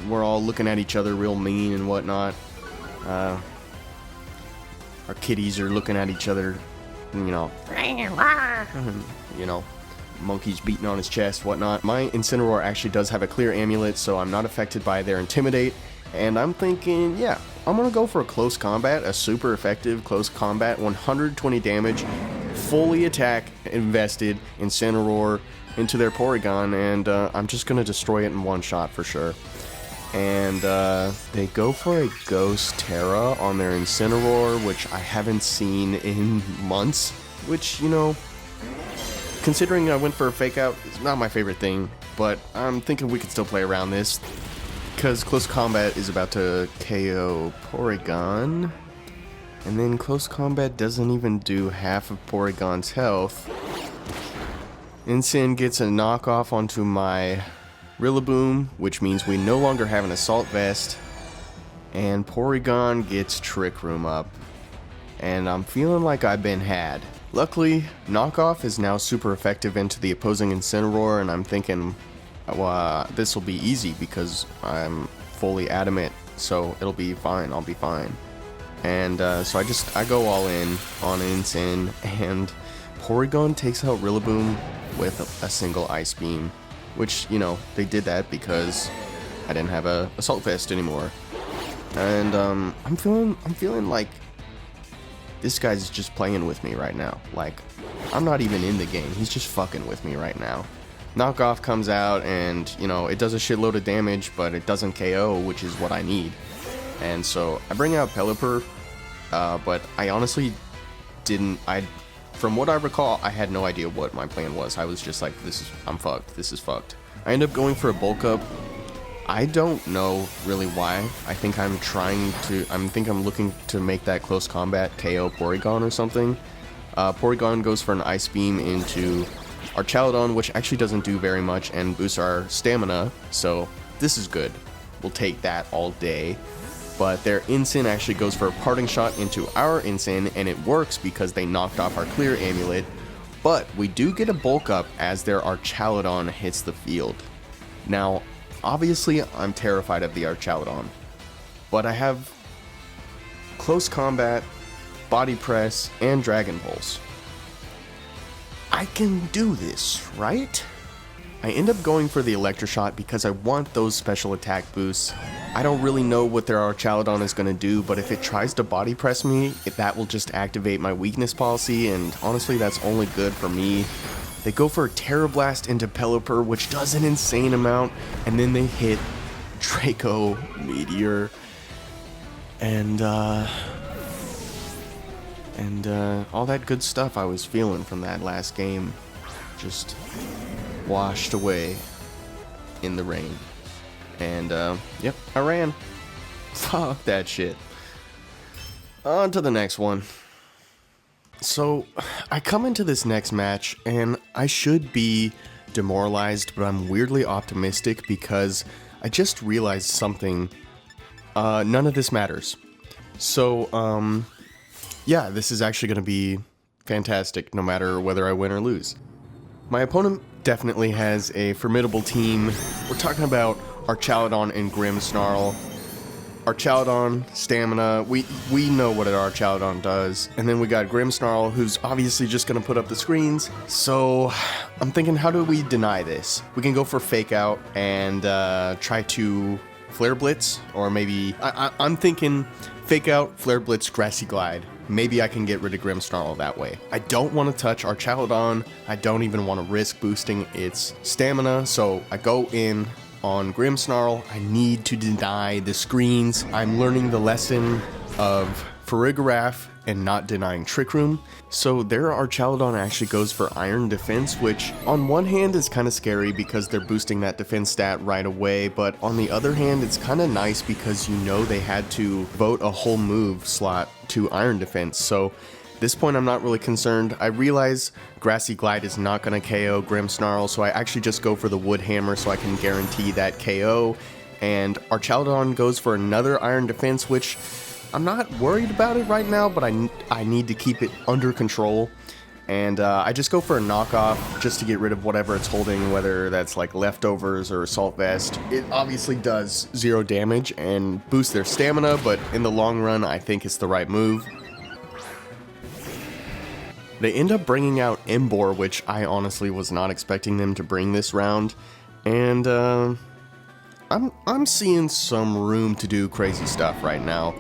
we're all looking at each other real mean and whatnot. Our kitties are looking at each other, you know, monkeys beating on his chest, whatnot. My Incineroar actually does have a clear amulet, so I'm not affected by their Intimidate, and I'm thinking, yeah, I'm gonna go for a close combat, a super effective close combat, 120 damage, fully attack invested Incineroar into their Porygon, and I'm just gonna destroy it in one shot for sure. And they go for a Ghost Terra on their Incineroar, which I haven't seen in months, which, you know, considering I went for a fake out, it's not my favorite thing, but I'm thinking we could still play around this, because close combat is about to KO Porygon, and then close combat doesn't even do half of Porygon's health. Incin gets a knockoff onto my Rillaboom, which means we no longer have an Assault Vest, and Porygon gets Trick Room up, and I'm feeling like I've been had. Luckily, knockoff is now super effective into the opposing Incineroar, and I'm thinking, this will be easy because I'm fully adamant, so it'll be fine, I'll be fine. And so I go all in on Incin, and Porygon takes out Rillaboom with a single Ice Beam. Which, you know, they did that because I didn't have a Assault Vest anymore. And I'm feeling like this guy's just playing with me right now. Like, I'm not even in the game. He's just fucking with me right now. Knockoff comes out and, you know, it does a shitload of damage, but it doesn't KO, which is what I need. And so I bring out Pelipper, but I honestly didn't. From what I recall, I had no idea what my plan was. I was just like, I'm fucked. This is fucked. I end up going for a bulk up. I don't know really why. I think I'm looking to make that close combat KO Porygon or something. Porygon goes for an Ice Beam into Archaludon, which actually doesn't do very much and boosts our stamina. So this is good. We'll take that all day. But their Incin actually goes for a parting shot into our Incin, and it works because they knocked off our clear amulet. But we do get a bulk up as their Archaludon hits the field. Now, obviously, I'm terrified of the Archaludon, but I have close combat, body press, and Dragon Pulse. I can do this, right? I end up going for the Electroshot because I want those special attack boosts. I don't really know what their Archaludon is going to do, but if it tries to body press me, that will just activate my weakness policy, and honestly that's only good for me. They go for a Terra Blast into Pelipper, which does an insane amount, and then they hit Draco Meteor, and And all that good stuff I was feeling from that last game just washed away in the rain. And yep, I ran. Fuck that shit. On to the next one. So I come into this next match and I should be demoralized, but I'm weirdly optimistic because I just realized something. None of this matters. So yeah, this is actually going to be fantastic no matter whether I win or lose. My opponent definitely has a formidable team. We're talking about Archaludon and Grimmsnarl. Archaludon, Stamina, we know what an Archaludon does. And then we got Grimmsnarl, who's obviously just going to put up the screens. So I'm thinking, how do we deny this? We can go for Fake Out and try to Flare Blitz, or maybe... I'm thinking Fake Out, Flare Blitz, Grassy Glide. Maybe I can get rid of Grimmsnarl that way. I don't want to touch Archaludon. I don't even want to risk boosting its stamina, so I go in on Grimmsnarl. I need to deny the screens. I'm learning the lesson of Farigiraf and not denying Trick Room. So their Archaludon actually goes for Iron Defense, which on one hand is kind of scary because they're boosting that defense stat right away, but on the other hand it's kind of nice because you know they had to vote a whole move slot to Iron Defense. So at this point I'm not really concerned. I realize Grassy Glide is not going to KO Grimmsnarl, so I actually just go for the Wood Hammer so I can guarantee that KO. And Archaludon goes for another Iron Defense, which I'm not worried about it right now, but I need to keep it under control. And I just go for a knockoff just to get rid of whatever it's holding, whether that's like Leftovers or Assault Vest. It obviously does 0 damage and boosts their stamina, but in the long run I think it's the right move. They end up bringing out Emboar, which I honestly was not expecting them to bring this round. And I'm seeing some room to do crazy stuff right now.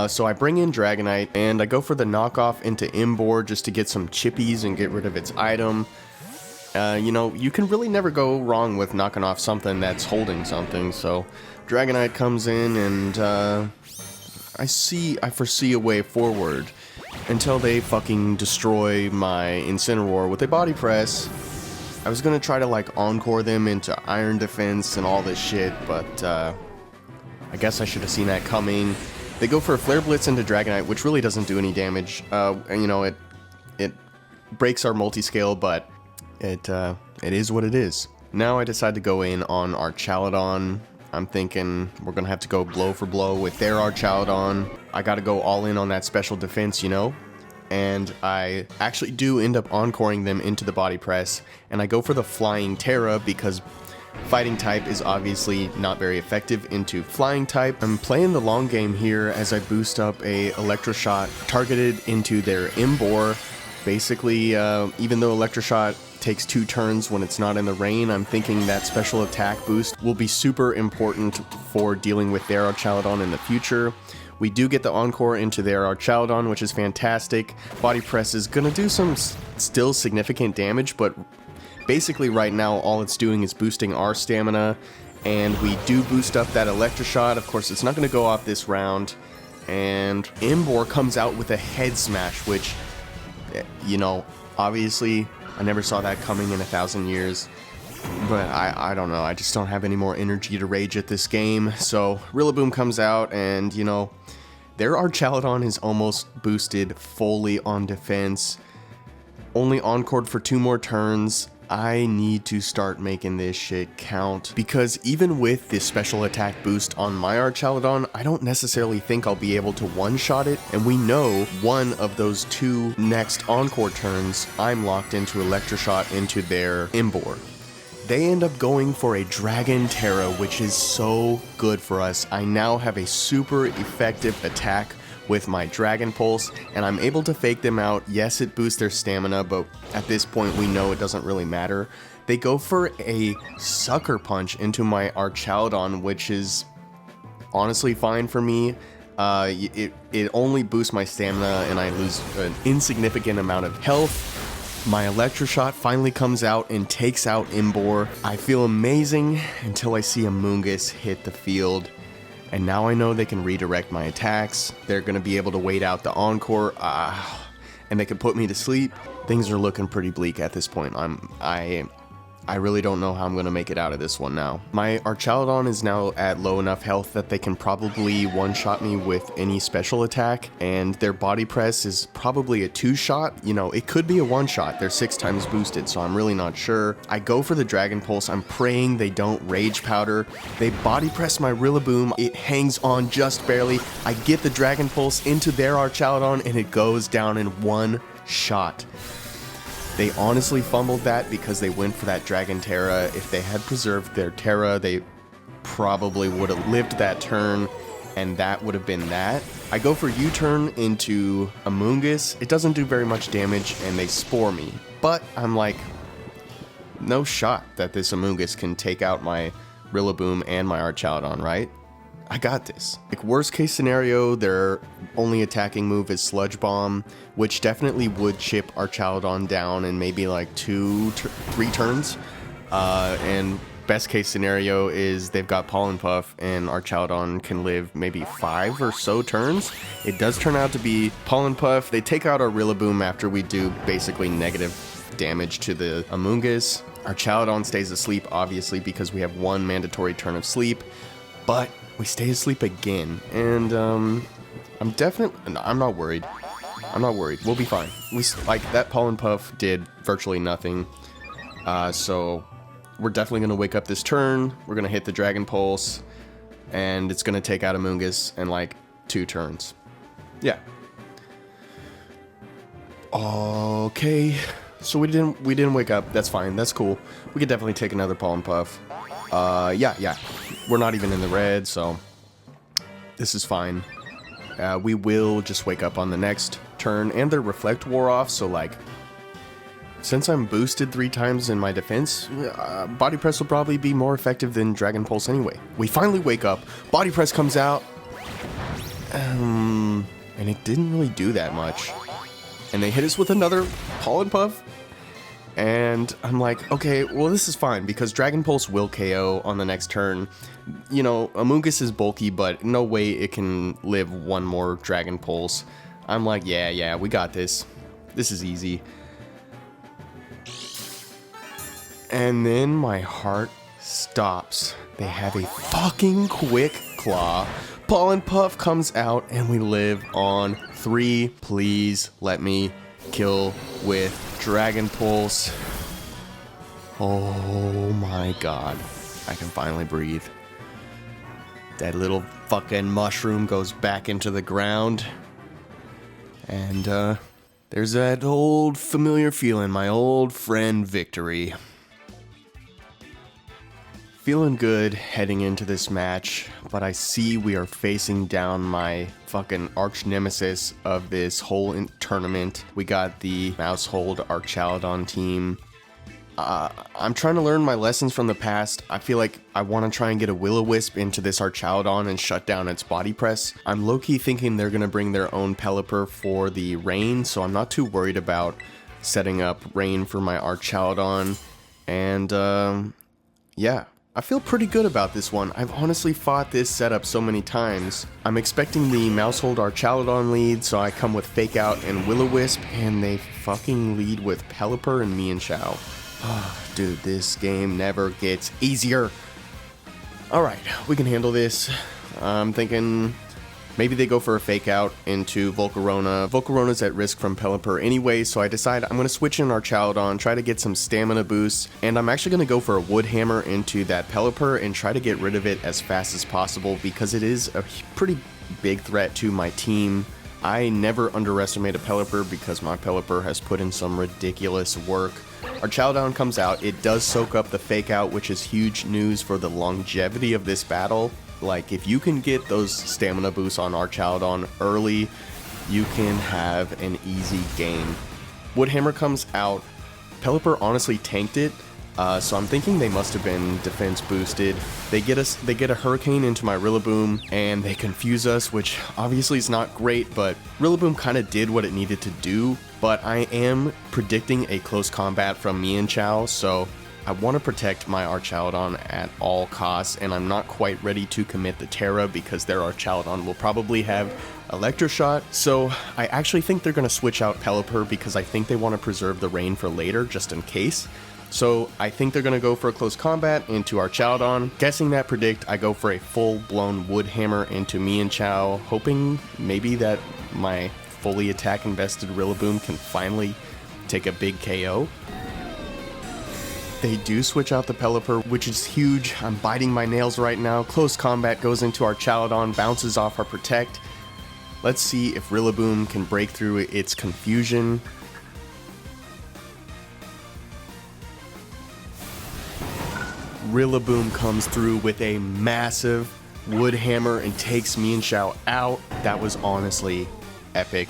So I bring in Dragonite, and I go for the knockoff into Emboar just to get some chippies and get rid of its item. You know, you can really never go wrong with knocking off something that's holding something, so Dragonite comes in, and I foresee a way forward until they fucking destroy my Incineroar with a Body Press. I was gonna try to like encore them into Iron Defense and all this shit, but I guess I should have seen that coming. They go for a Flare Blitz into Dragonite, which really doesn't do any damage. You know, it breaks our multi-scale, but it is what it is. Now I decide to go in on Archaludon. I'm thinking we're gonna have to go blow for blow with their Archaludon. I gotta go all in on that special defense, you know? And I actually do end up encoring them into the Body Press, and I go for the Flying Terra because Fighting type is obviously not very effective into Flying type. I'm playing the long game here as I boost up a Electroshot targeted into their Emboar. Basically, even though Electroshot takes 2 turns when it's not in the rain, I'm thinking that special attack boost will be super important for dealing with their Archaludon in the future. We do get the Encore into their Archaludon, which is fantastic. Body Press is going to do some still significant damage, but basically right now all it's doing is boosting our stamina, and we do boost up that Electroshot. Of course it's not going to go off this round, and Emboar comes out with a Head Smash, which, you know, obviously I never saw that coming in 1,000 years. But I don't know, I just don't have any more energy to rage at this game. So Rillaboom comes out, and you know, their Archaludon is almost boosted fully on defense. Only encored for 2 more turns. I need to start making this shit count, because even with this special attack boost on my Archaludon, I don't necessarily think I'll be able to one-shot it, and we know one of those 2 next encore turns, I'm locked into Electroshot into their Emboar. They end up going for a Dragon Terra, which is so good for us. I now have a super effective attack with my Dragon Pulse, and I'm able to fake them out. Yes, it boosts their stamina, but at this point we know it doesn't really matter. They go for a Sucker Punch into my Archaludon, which is honestly fine for me. It only boosts my stamina and I lose an insignificant amount of health. My Electroshot finally comes out and takes out Emboar. I feel amazing until I see Amoonguss hit the field. And now I know they can redirect my attacks. They're going to be able to wait out the Encore. And they can put me to sleep. Things are looking pretty bleak at this point. I really don't know how I'm going to make it out of this one now. My Archaludon is now at low enough health that they can probably one-shot me with any special attack, and their body press is probably a 2-shot. You know, it could be a 1-shot. They're 6 times boosted, so I'm really not sure. I go for the Dragon Pulse. I'm praying they don't Rage Powder. They body press my Rillaboom. It hangs on just barely. I get the Dragon Pulse into their Archaludon, and it goes down in 1 shot. They honestly fumbled that because they went for that Dragon Terra. If they had preserved their Terra, they probably would have lived that turn, and that would have been that. I go for U-turn into Amoonguss. It doesn't do very much damage, and they Spore me. But I'm like, no shot that this Amoonguss can take out my Rillaboom and my Archaludon, right? I got this. Like, worst case scenario, their only attacking move is Sludge Bomb, which definitely would chip Archaludon down in maybe like 3 turns. And best case scenario is they've got Pollen Puff and Archaludon can live maybe 5 or so turns. It does turn out to be Pollen Puff. They take out our Rillaboom after we do basically negative damage to the Amoonguss. Archaludon stays asleep, obviously, because we have 1 mandatory turn of sleep, but we stay asleep again, and I'm not worried. I'm not worried. We'll be fine. Like, that Pollen Puff did virtually nothing, so we're definitely going to wake up this turn. We're going to hit the Dragon Pulse, and it's going to take out Amoonguss in like 2 turns. Yeah. Okay. So we didn't wake up. That's fine. That's cool. We could definitely take another Pollen Puff. Yeah. We're not even in the red, so this is fine. We will just wake up on the next turn, and their Reflect wore off, so like, since I'm boosted 3 times in my defense, Body Press will probably be more effective than Dragon Pulse anyway. We finally wake up, Body Press comes out, and it didn't really do that much. And they hit us with another Pollen Puff, and I'm like, okay, well, this is fine, because Dragon Pulse will KO on the next turn. You know, Amoonguss is bulky, but no way it can live 1 more Dragon Pulse. I'm like, yeah, we got this. This is easy. And then my heart stops. They have a fucking Quick Claw. Pollen Puff comes out, and we live on 3. Please let me kill with Dragon Pulse. Oh my god. I can finally breathe. That little fucking mushroom goes back into the ground. And, there's that old familiar feeling, my old friend Victory. Feeling good heading into this match, but I see we are facing down my fucking arch nemesis of this whole tournament. We got the Mousehold Archaludon team. I'm trying to learn my lessons from the past. I feel like I want to try and get a Will-O-Wisp into this Archaludon and shut down its body press. I'm low-key thinking they're going to bring their own Pelipper for the Rain, so I'm not too worried about setting up Rain for my Archaludon. And, yeah. I feel pretty good about this one. I've honestly fought this setup so many times. I'm expecting the Mousehold Archaludon lead, so I come with Fake Out and Will-O-Wisp, and they fucking lead with Pelipper and Mienshao. Dude, this game never gets easier. Alright, we can handle this. I'm thinking maybe they go for a Fake Out into Volcarona. Volcarona's at risk from Pelipper anyway, so I decide I'm going to switch in Archaludon, try to get some stamina boosts, and I'm actually going to go for a Wood Hammer into that Pelipper and try to get rid of it as fast as possible because it is a pretty big threat to my team. I never underestimate a Pelipper because my Pelipper has put in some ridiculous work. Archaludon comes out, it does soak up the Fake Out, which is huge news for the longevity of this battle. Like, if you can get those stamina boosts on Archaludon early, you can have an easy game. Woodhammer comes out. Pelipper honestly tanked it, so I'm thinking they must have been defense boosted. They get a Hurricane into my Rillaboom, and they confuse us, which obviously is not great, but Rillaboom kind of did what it needed to do. But I am predicting a close combat from Mienshao, so I want to protect my Archaludon at all costs, and I'm not quite ready to commit the Terra because their Archaludon will probably have Electroshock. So I actually think they're going to switch out Pelipper because I think they want to preserve the Rain for later, just in case. So I think they're going to go for a close combat into Archaludon. Guessing that predict, I go for a full-blown Wood Hammer into Mienshao, hoping maybe that my fully attack invested Rillaboom can finally take a big KO. They do switch out the Pelipper, which is huge. I'm biting my nails right now. Close combat goes into Archaludon, bounces off our Protect. Let's see if Rillaboom can break through its confusion. Rillaboom comes through with a massive Wood Hammer and takes Mienshao out. That was honestly epic.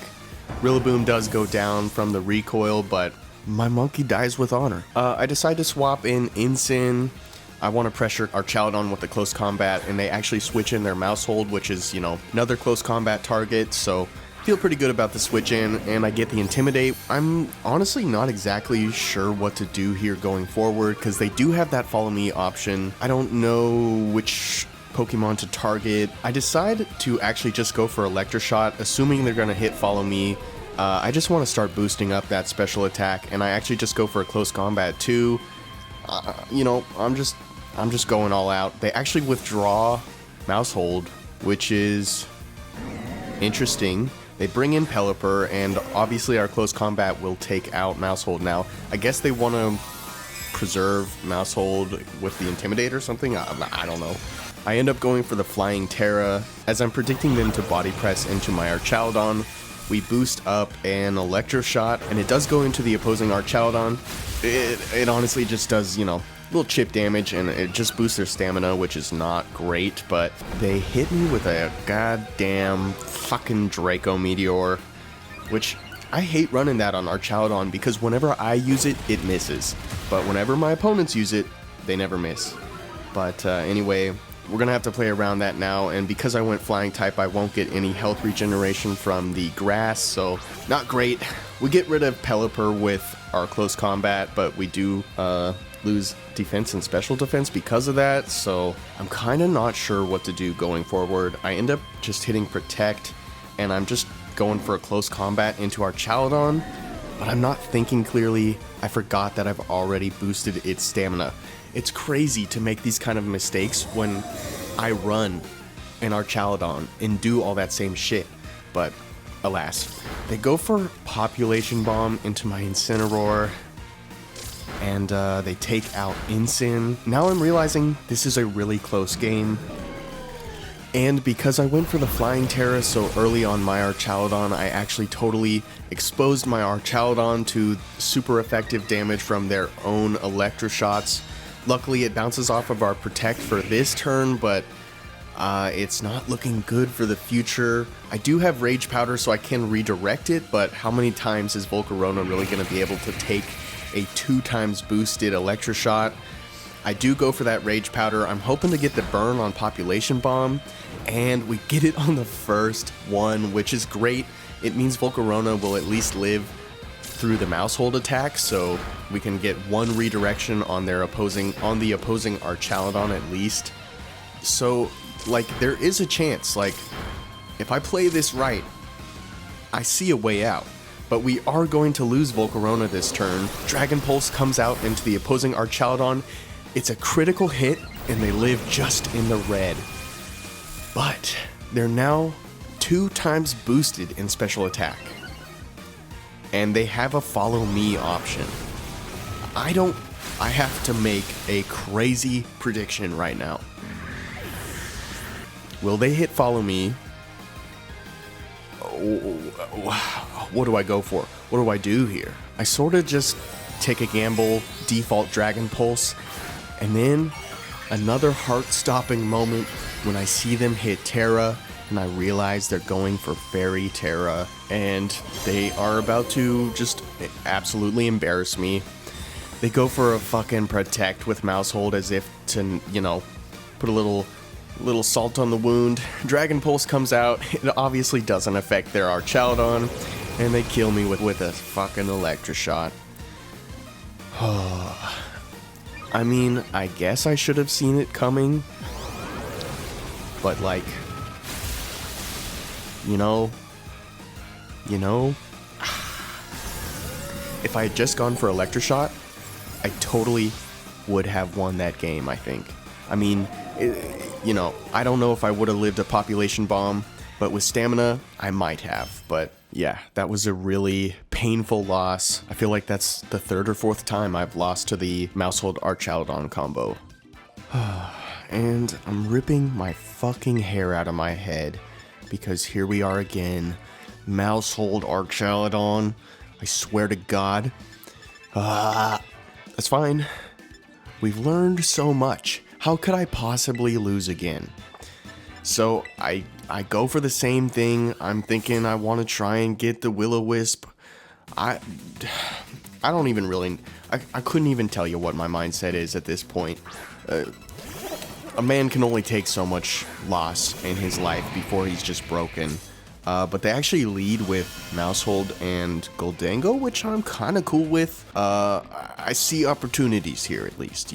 Rillaboom does go down from the recoil, but my monkey dies with honor. I decide to swap in Incin. I want to pressure Archaludon with the close combat, and they actually switch in their Mouse Hold, which is, another close combat target, so feel pretty good about the switch in, and I get the Intimidate. I'm honestly not exactly sure what to do here going forward, because they do have that Follow Me option. I don't know which Pokemon to target. I decide to actually just go for Electroshot, assuming they're going to hit Follow Me. I just want to start boosting up that special attack, and I actually just go for a close combat too. I'm just going all out. They actually withdraw Mouse Hold, which is interesting. They bring in Pelipper, and obviously our close combat will take out Mouse Hold now. I guess they want to preserve Mouse Hold with the Intimidate or something? I don't know. I end up going for the Flying Terra, as I'm predicting them to Body Press into my Archaludon. We boost up an Electroshot, and it does go into the opposing Archaludon. It honestly just does, little chip damage, and it just boosts their stamina, which is not great, but they hit me with a goddamn fucking Draco Meteor, which I hate running that on Archaludon because whenever I use it, it misses, but whenever my opponents use it, they never miss. But anyway, we're gonna have to play around that now, and because I went Flying type, I won't get any health regeneration from the grass, so not great. We get rid of Pelipper with our close combat, but we do lose defense and special defense because of that, so I'm kind of not sure what to do going forward. I end up just hitting Protect, and I'm just going for a close combat into Archaludon, but I'm not thinking clearly. I forgot that I've already boosted its stamina. It's crazy to make these kind of mistakes when I run an Archaludon and do all that same shit, but alas. They go for Population Bomb into my Incineroar, and they take out Incin. Now I'm realizing this is a really close game, and because I went for the Flying Terra so early on my Archaludon, I actually totally exposed my Archaludon to super effective damage from their own Electroshots. Luckily, it bounces off of our Protect for this turn, but it's not looking good for the future. I do have Rage Powder, so I can redirect it, but how many times is Volcarona really going to be able to take a 2 times boosted Electroshot? I do go for that Rage Powder. I'm hoping to get the burn on Population Bomb, and we get it on the first one, which is great. It means Volcarona will at least live through the Mouse Hold attack, so we can get one redirection on the opposing Archaludon at least. So, there is a chance, if I play this right, I see a way out. But we are going to lose Volcarona this turn. Dragon Pulse comes out into the opposing Archaludon. It's a critical hit, and they live just in the red. But they're now 2 times boosted in special attack, and they have a Follow Me option. I have to make a crazy prediction right now. Will they hit Follow Me? What do I go for? What do I do here? I sort of just take a gamble, default Dragon Pulse, and then another heart-stopping moment when I see them hit Terra, and I realize they're going for Fairy Terra, and they are about to just absolutely embarrass me. They go for a fucking Protect with Mouse Hold as if to, put a little salt on the wound. Dragon Pulse comes out. It obviously doesn't affect their Archaludon, and they kill me with a fucking Electroshot. I mean, I guess I should have seen it coming, but like, you know, if I had just gone for Electroshock, I totally would have won that game, I think. I mean, I don't know if I would have lived a population bomb, but with stamina, I might have. But yeah, that was a really painful loss. I feel like that's the third or fourth time I've lost to the Mousehold Archaludon combo. And I'm ripping my fucking hair out of my head, because here we are again. Mousehold Archaludon. I swear to God. That's fine. We've learned so much. How could I possibly lose again? So I go for the same thing. I'm thinking I want to try and get the Will-O-Wisp. I don't even really... I couldn't even tell you what my mindset is at this point. A man can only take so much loss in his life before he's just broken. But they actually lead with Mousehold and Goldango, which I'm kind of cool with. I see opportunities here, at least,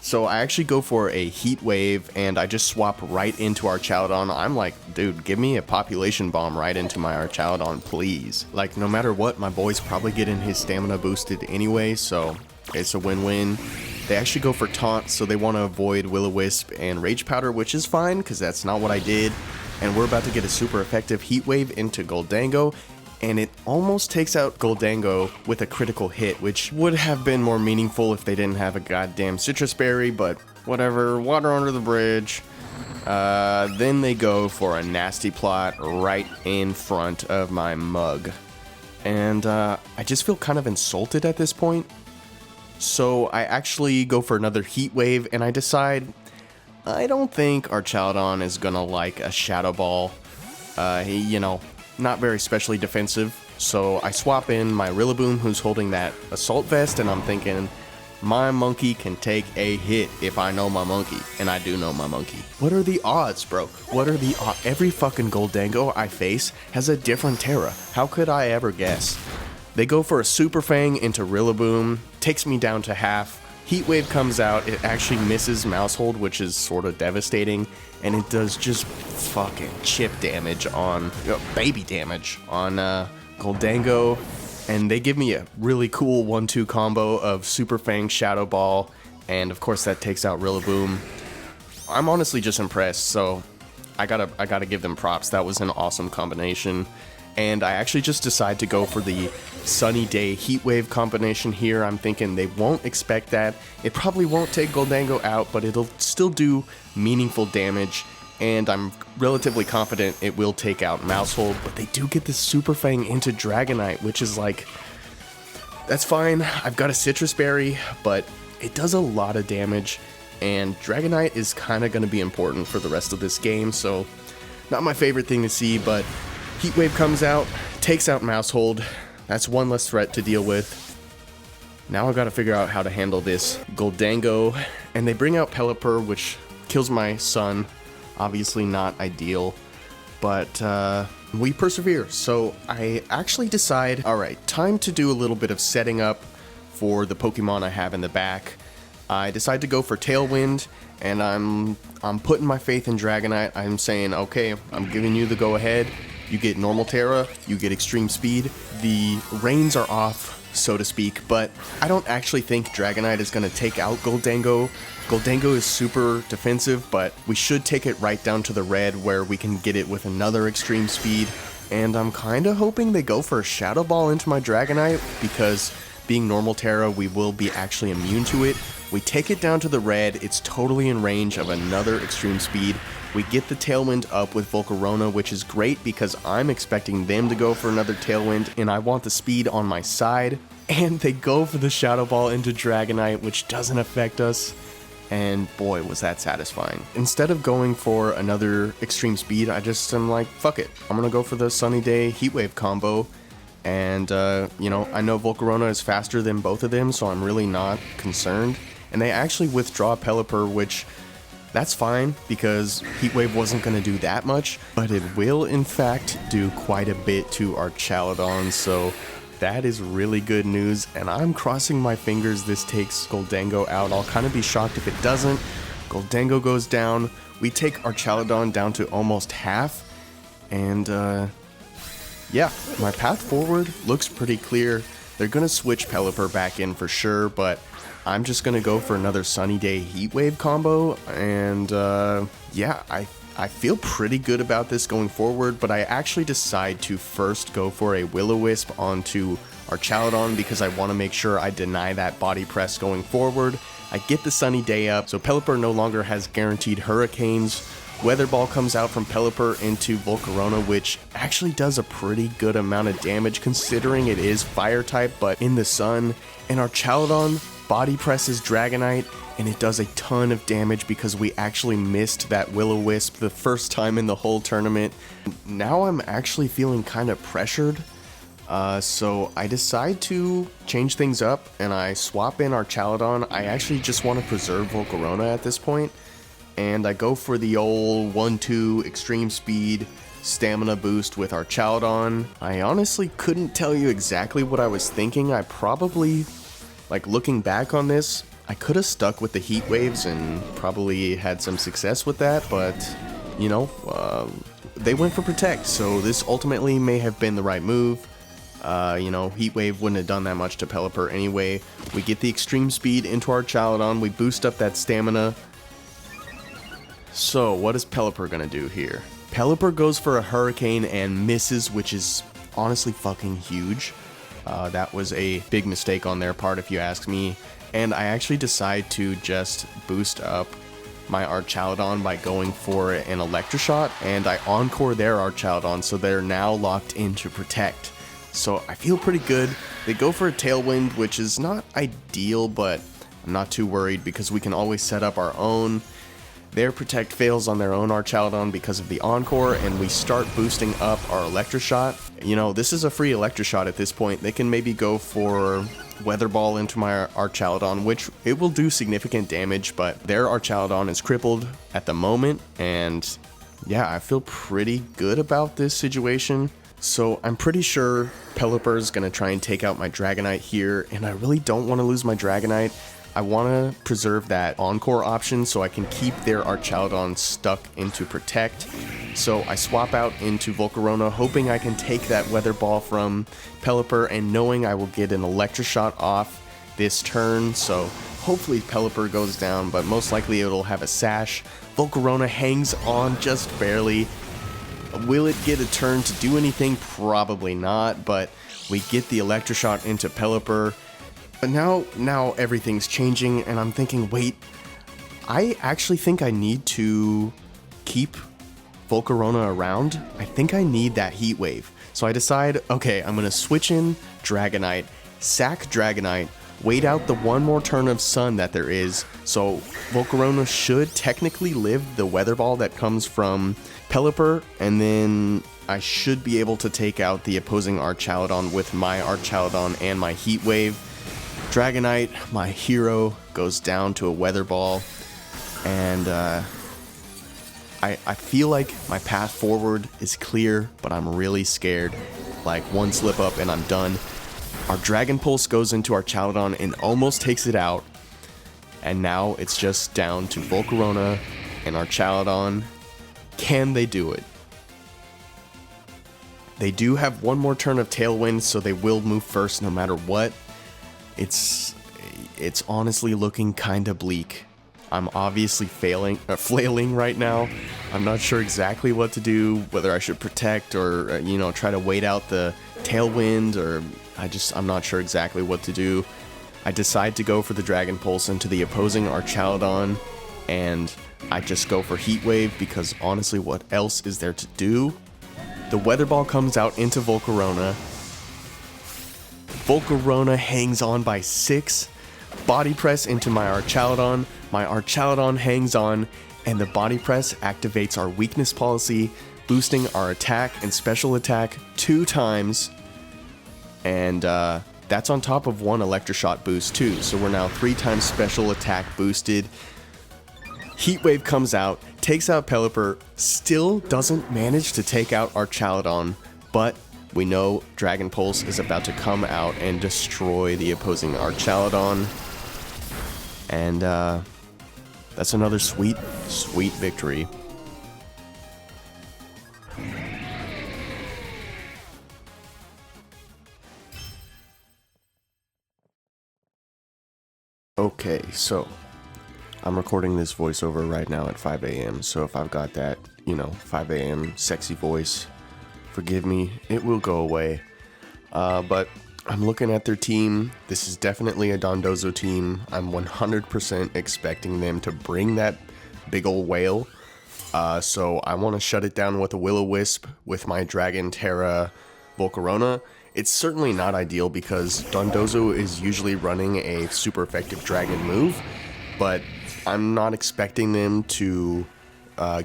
So I actually go for a Heat Wave, and I just swap right into Archaludon. I'm like, dude, give me a Population Bomb right into my Archaludon, please. Like, no matter what, my boy's probably getting his stamina boosted anyway, so it's a win-win. They actually go for Taunt, so they want to avoid Will-O-Wisp and Rage Powder, which is fine, because that's not what I did. And we're about to get a super effective Heat Wave into Goldango, and it almost takes out Goldango with a critical hit, which would have been more meaningful if they didn't have a goddamn Citrus Berry, but whatever, water under the bridge. Then they go for a Nasty Plot right in front of my mug. And I just feel kind of insulted at this point. So I actually go for another Heat Wave, and I decide I don't think Archaludon is gonna like a Shadow Ball. Not very specially defensive. So I swap in my Rillaboom, who's holding that Assault Vest, and I'm thinking, my monkey can take a hit if I know my monkey. And I do know my monkey. What are the odds, bro? What are the odds? Every fucking Goldango I face has a different Terra. How could I ever guess? They go for a Super Fang into Rillaboom, takes me down to half. Heat Wave comes out, it actually misses Mousehold, which is sort of devastating, and it does just fucking chip damage on, baby damage on Goldango, and they give me a really cool 1-2 combo of Super Fang, Shadow Ball, and of course that takes out Rillaboom. I'm honestly just impressed, so I gotta give them props. That was an awesome combination. And I actually just decide to go for the Sunny Day Heat Wave combination here. I'm thinking they won't expect that. It probably won't take Goldango out, but it'll still do meaningful damage. And I'm relatively confident it will take out Mousehold. But they do get the Super Fang into Dragonite, which is like... That's fine. I've got a Citrus Berry, but it does a lot of damage. And Dragonite is kind of going to be important for the rest of this game. So, not my favorite thing to see, but... Heat Wave comes out, takes out Mousehold. That's one less threat to deal with. Now I've got to figure out how to handle this Goldango. And they bring out Pelipper, which kills my son. Obviously not ideal, but we persevere. So I actually decide, alright, time to do a little bit of setting up for the Pokemon I have in the back. I decide to go for Tailwind, and I'm putting my faith in Dragonite. I'm saying, okay, I'm giving you the go-ahead. You get normal Terra, you get extreme speed. The reins are off, so to speak, but I don't actually think Dragonite is going to take out Goldango. Goldango is super defensive, but we should take it right down to the red where we can get it with another extreme speed. And I'm kind of hoping they go for a Shadow Ball into my Dragonite, because being normal Terra, we will be actually immune to it. We take it down to the red, it's totally in range of another extreme speed. We get the Tailwind up with Volcarona, which is great because I'm expecting them to go for another Tailwind, and I want the speed on my side. And they go for the Shadow Ball into Dragonite, which doesn't affect us. And boy, was that satisfying. Instead of going for another extreme speed, I just am like, fuck it. I'm gonna go for the Sunny Day Heat Wave combo. And, I know Volcarona is faster than both of them, so I'm really not concerned. And they actually withdraw Pelipper, which... That's fine, because Heat Wave wasn't going to do that much, but it will, in fact, do quite a bit to Archaludon, so That is really good news, and I'm crossing my fingers this takes Goldango out. I'll kind of be shocked if it doesn't. Goldango goes down. We take our Chaladon down to almost half, and yeah, my path forward looks pretty clear. They're going to switch Pelipper back in for sure, but I'm just going to go for another Sunny Day Heat Wave combo, and yeah, I feel pretty good about this going forward, but I actually decide to first go for a Will-O-Wisp onto our Chaladon because I want to make sure I deny that body press going forward. I get the Sunny Day up, so Pelipper no longer has guaranteed Hurricanes. Weather Ball comes out from Pelipper into Volcarona, which actually does a pretty good amount of damage considering it is Fire type, but in the sun. And our Chaladon body presses Dragonite, and it does a ton of damage because we actually missed that Will-O-Wisp the first time in the whole tournament. Now I'm actually feeling kind of pressured. So I decide to change things up and I swap in our Chaladon. I actually just want to preserve Volcarona at this point, and I go for the old 1-2 extreme speed stamina boost with our Chaladon. I honestly couldn't tell you exactly what I was thinking. I probably, like looking back on this, I could have stuck with the Heat Waves and probably had some success with that, but you know, they went for Protect, so this ultimately may have been the right move. You know, Heat Wave wouldn't have done that much to Pelipper anyway. We get the extreme speed into our Chaladon, we boost up that stamina. So what is Pelipper gonna do here? Pelipper goes for a Hurricane and misses, which is honestly fucking huge. That was a big mistake on their part if you ask me. And I actually decide to just boost up my Archaladon by going for an Electroshot, and I encore their Archaladon, so they're now locked into Protect. So I feel pretty good. They go for a Tailwind, which is not ideal, but I'm not too worried because we can always set up our own. Their Protect fails on their own Archaladon because of the Encore, and we start boosting up our Electroshot. You know, this is a free Electroshot at this point. They can maybe go for Weather Ball into my Archaladon, which it will do significant damage, but their Archaladon is crippled at the moment, and yeah, I feel pretty good about this situation. So I'm pretty sure Pelipper is going to try and take out my Dragonite here, and I really don't want to lose my Dragonite. I want to preserve that Encore option so I can keep their Archaladon stuck into Protect. So I swap out into Volcarona, hoping I can take that Weather Ball from Pelipper and knowing I will get an Electroshot off this turn. So hopefully Pelipper goes down, but most likely it'll have a Sash. Volcarona hangs on just barely. Will it get a turn to do anything? Probably not, but we get the Electroshot into Pelipper. But now everything's changing, and I'm thinking, wait, I actually think I need to keep Volcarona around. I think I need that Heat Wave. So I decide, okay, I'm going to switch in Dragonite, sack Dragonite, wait out the one more turn of Sun that there is, so Volcarona should technically live the Weather Ball that comes from Pelipper, and then I should be able to take out the opposing Archaladon with my Archaladon and my Heat Wave. Dragonite, my hero, goes down to a Weather Ball, and I feel like my path forward is clear, but I'm really scared. Like, one slip up and I'm done. Our Dragon Pulse goes into our Chaladon and almost takes it out. And now it's just down to Volcarona and our Chaladon. Can they do it? They do have one more turn of Tailwind, so they will move first no matter what. It's honestly looking kinda bleak. I'm obviously flailing right now. I'm not sure exactly what to do, whether I should Protect or, you know, try to wait out the Tailwind, or I'm not sure exactly what to do. I decide to go for the Dragon Pulse into the opposing Archaladon, and I just go for Heat Wave because honestly, what else is there to do? The Weather Ball comes out into Volcarona. Volcarona hangs on by 6. Body Press into my Archaladon. My Archaladon hangs on, and the Body Press activates our Weakness Policy, boosting our attack and special attack 2 times. And that's on top of 1 Electroshot boost too, so we're now 3 times special attack boosted. Heat Wave comes out, takes out Pelipper, still doesn't manage to take out Archaladon, but We know Dragon Pulse is about to come out and destroy the opposing Archaludon. And that's another sweet, sweet victory. Okay, so I'm recording this voiceover right now at 5 a.m. So if I've got that, 5 a.m. sexy voice, forgive me, it will go away. But I'm looking at their team. This is definitely a Dondozo team. I'm 100% expecting them to bring that big ol' whale. So I want to shut it down with a Will-O-Wisp with my Dragon Terra Volcarona. It's certainly not ideal because Dondozo is usually running a super effective dragon move, but I'm not expecting them to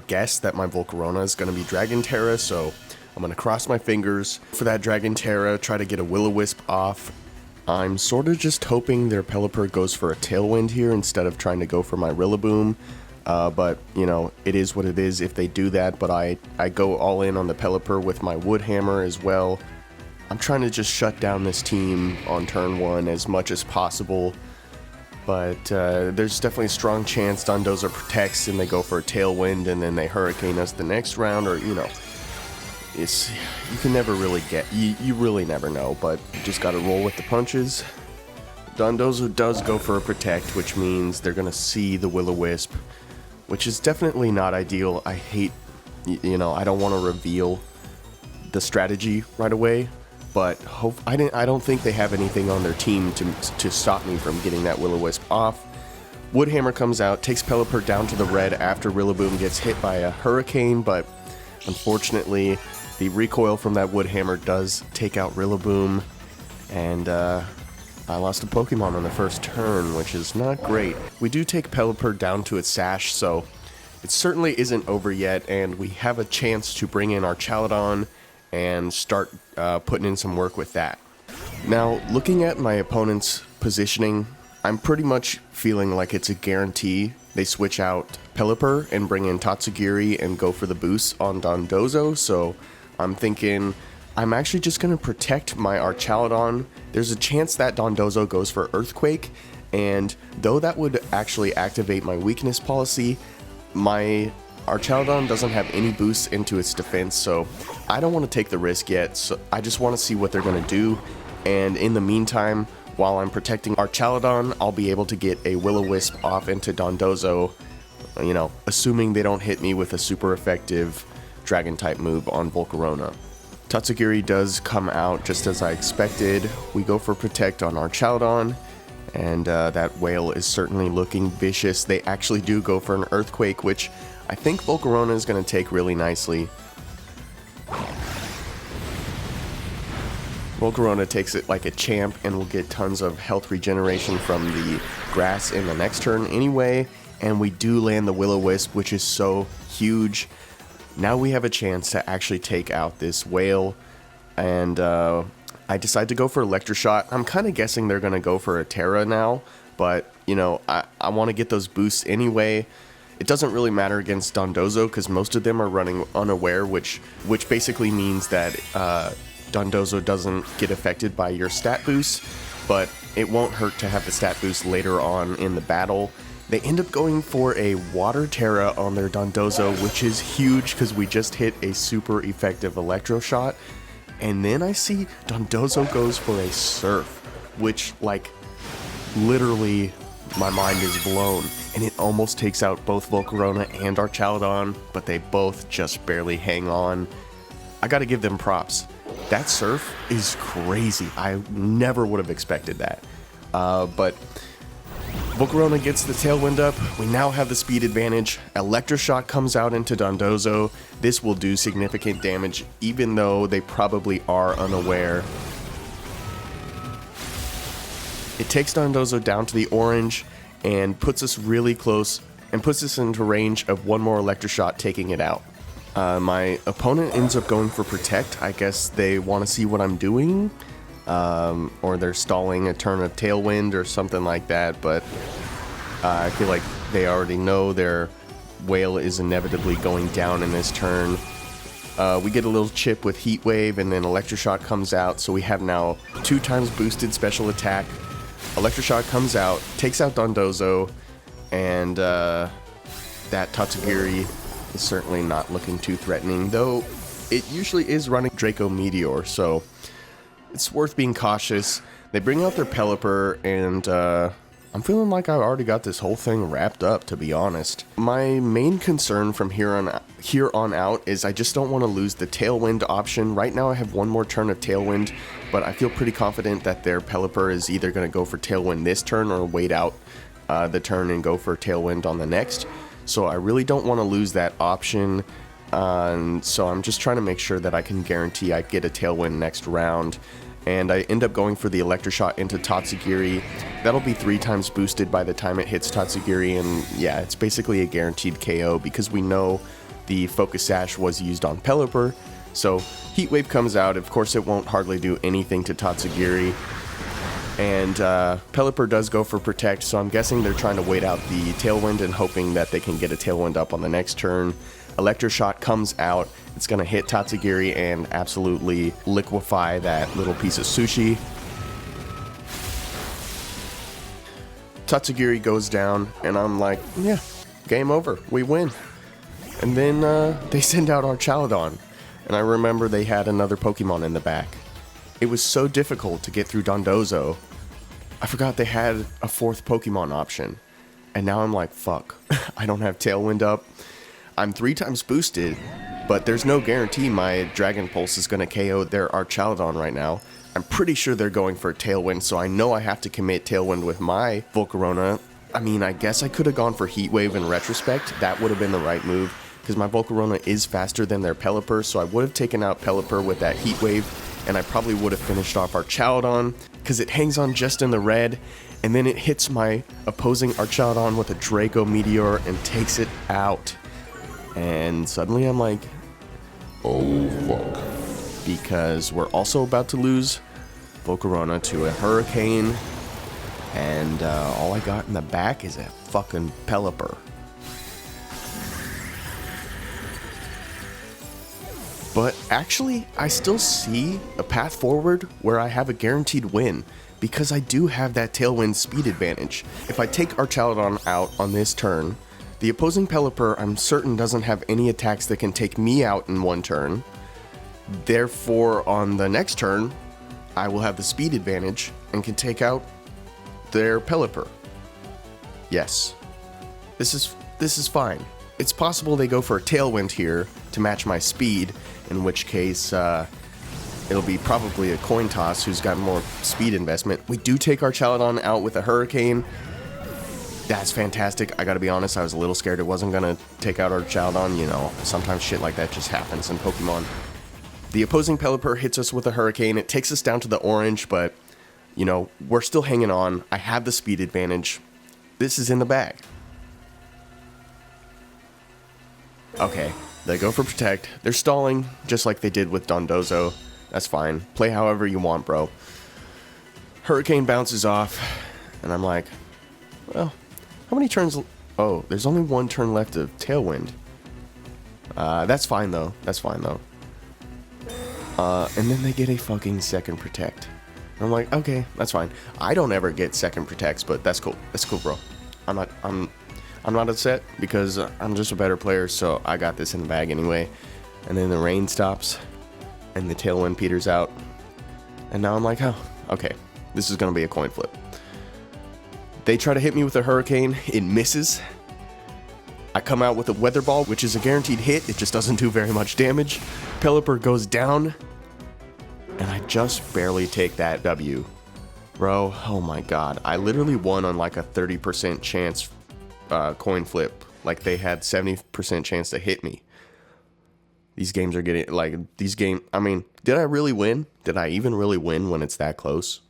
guess that my Volcarona is going to be Dragon Terra, so I'm going to cross my fingers for that Dragon Terra, try to get a Will-O-Wisp off. I'm sort of just hoping their Pelipper goes for a Tailwind here instead of trying to go for my Rillaboom. But, it is what it is if they do that, but I go all in on the Pelipper with my Wood Hammer as well. I'm trying to just shut down this team on turn 1 as much as possible, but there's definitely a strong chance Dondozo protects and they go for a Tailwind and then they Hurricane us the next round, or, you can never really you really never know, but you just gotta roll with the punches. Dondozo does go for a Protect, which means they're gonna see the Will-O-Wisp, which is definitely not ideal. I hate, I don't want to reveal the strategy right away, but I don't think they have anything on their team to stop me from getting that Will-O-Wisp off. Woodhammer comes out, takes Pelipper down to the red after Rillaboom gets hit by a Hurricane, but unfortunately the recoil from that Woodhammer does take out Rillaboom, and I lost a Pokemon on the first turn, which is not great. We do take Pelipper down to its Sash, so it certainly isn't over yet, and we have a chance to bring in our Archaludon and start putting in some work with that. Now, looking at my opponent's positioning, I'm pretty much feeling like it's a guarantee they switch out Pelipper and bring in Tatsugiri and go for the boost on Dondozo, so I'm thinking I'm actually just going to protect my Archaludon. There's a chance that Dondozo goes for Earthquake, and though that would actually activate my weakness policy, my Archaludon doesn't have any boosts into its defense, so I don't want to take the risk yet. So I just want to see what they're going to do, and in the meantime, while I'm protecting Archaludon, I'll be able to get a Will-O-Wisp off into Dondozo, assuming they don't hit me with a super effective Dragon-type move on Volcarona. Tatsugiri does come out just as I expected. We go for Protect on Archaludon, and that whale is certainly looking vicious. They actually do go for an Earthquake, which I think Volcarona is going to take really nicely. Volcarona takes it like a champ and will get tons of health regeneration from the grass in the next turn anyway, and we do land the Will-O-Wisp, which is so huge. Now we have a chance to actually take out this whale, and I decide to go for Electroshot. I'm kind of guessing they're going to go for a Terra now, but, I want to get those boosts anyway. It doesn't really matter against Dondozo because most of them are running unaware, which basically means that Dondozo doesn't get affected by your stat boost, but it won't hurt to have the stat boost later on in the battle. They end up going for a Water Terra on their Dondozo, which is huge because we just hit a super effective Electroshot. And then I see Dondozo goes for a Surf, which, literally my mind is blown. And it almost takes out both Volcarona and Archaludon, but they both just barely hang on. I gotta give them props. That Surf is crazy. I never would have expected that. But Volcarona gets the Tailwind up. We now have the speed advantage. Electroshock comes out into Dondozo. This will do significant damage, even though they probably are unaware. It takes Dondozo down to the orange and puts us really close and puts us into range of one more Electroshot taking it out. My opponent ends up going for Protect. I guess they want to see what I'm doing. Or they're stalling a turn of Tailwind or something like that, but I feel like they already know their whale is inevitably going down in this turn. We get a little chip with Heat Wave, and then Electroshock comes out, so we have now 2 times boosted special attack. Electroshock comes out, takes out Dondozo, and that Tatsugiri is certainly not looking too threatening, though it usually is running Draco Meteor, so it's worth being cautious. They bring out their Pelipper, and I'm feeling like I've already got this whole thing wrapped up, to be honest. My main concern from here on out is I just don't want to lose the Tailwind option. Right now I have one more turn of Tailwind, but I feel pretty confident that their Pelipper is either going to go for Tailwind this turn or wait out the turn and go for Tailwind on the next. So I really don't want to lose that option. So I'm just trying to make sure that I can guarantee I get a Tailwind next round. And I end up going for the Electroshot into Tatsugiri. That'll be 3 times boosted by the time it hits Tatsugiri, and yeah, it's basically a guaranteed KO because we know the Focus Sash was used on Pelipper. So Heat Wave comes out, of course it won't hardly do anything to Tatsugiri. And Pelipper does go for Protect, so I'm guessing they're trying to wait out the Tailwind and hoping that they can get a Tailwind up on the next turn. Electroshot comes out, it's going to hit Tatsugiri and absolutely liquefy that little piece of sushi. Tatsugiri goes down, and I'm like, yeah, game over, we win. And then they send out Archaludon, and I remember they had another Pokemon in the back. It was so difficult to get through Dondozo. I forgot they had a 4th Pokemon option, and now I'm like, fuck, I don't have Tailwind up. I'm 3 times boosted, but there's no guarantee my Dragon Pulse is going to KO their Archaludon right now. I'm pretty sure they're going for Tailwind, so I know I have to commit Tailwind with my Volcarona. I mean, I guess I could have gone for Heat Wave in retrospect. That would have been the right move, because my Volcarona is faster than their Pelipper, so I would have taken out Pelipper with that Heat Wave, and I probably would have finished off Archaludon, because it hangs on just in the red, and then it hits my opposing Archaludon with a Draco Meteor and takes it out. And suddenly I'm like, oh fuck. Because we're also about to lose Volcarona to a Hurricane, and all I got in the back is a fucking Pelipper. But actually, I still see a path forward where I have a guaranteed win, because I do have that Tailwind speed advantage. If I take Archaludon out on this turn, the opposing Pelipper, I'm certain, doesn't have any attacks that can take me out in one turn. Therefore, on the next turn, I will have the speed advantage and can take out their Pelipper. Yes, this is fine. It's possible they go for a Tailwind here to match my speed, in which case it'll be probably a coin toss who's got more speed investment. We do take our Archaludon out with a Hurricane. That's fantastic. I gotta be honest, I was a little scared it wasn't gonna take out our Archaludon. You know, sometimes shit like that just happens in Pokemon. The opposing Pelipper hits us with a Hurricane. It takes us down to the orange, but, you know, we're still hanging on. I have the speed advantage. This is in the bag. Okay, they go for Protect. They're stalling, just like they did with Dondozo. That's fine. Play however you want, bro. Hurricane bounces off, and I'm like, well, how many turns? Oh, there's only 1 turn left of Tailwind. That's fine though. That's fine though. And then they get a fucking second Protect. And I'm like, okay, that's fine. I don't ever get second Protects, but that's cool. That's cool, bro. I'm not upset because I'm just a better player, so I got this in the bag anyway. And then the rain stops, and the Tailwind peters out. And now I'm like, oh, okay, this is gonna be a coin flip. They try to hit me with a Hurricane, it misses. I come out with a Weather Ball, which is a guaranteed hit, it just doesn't do very much damage. Pelipper goes down, and I just barely take that W. Bro, oh my god, I literally won on like a 30% chance coin flip. Like they had 70% chance to hit me. These games are getting, like, I mean, did I really win? Did I even really win when it's that close?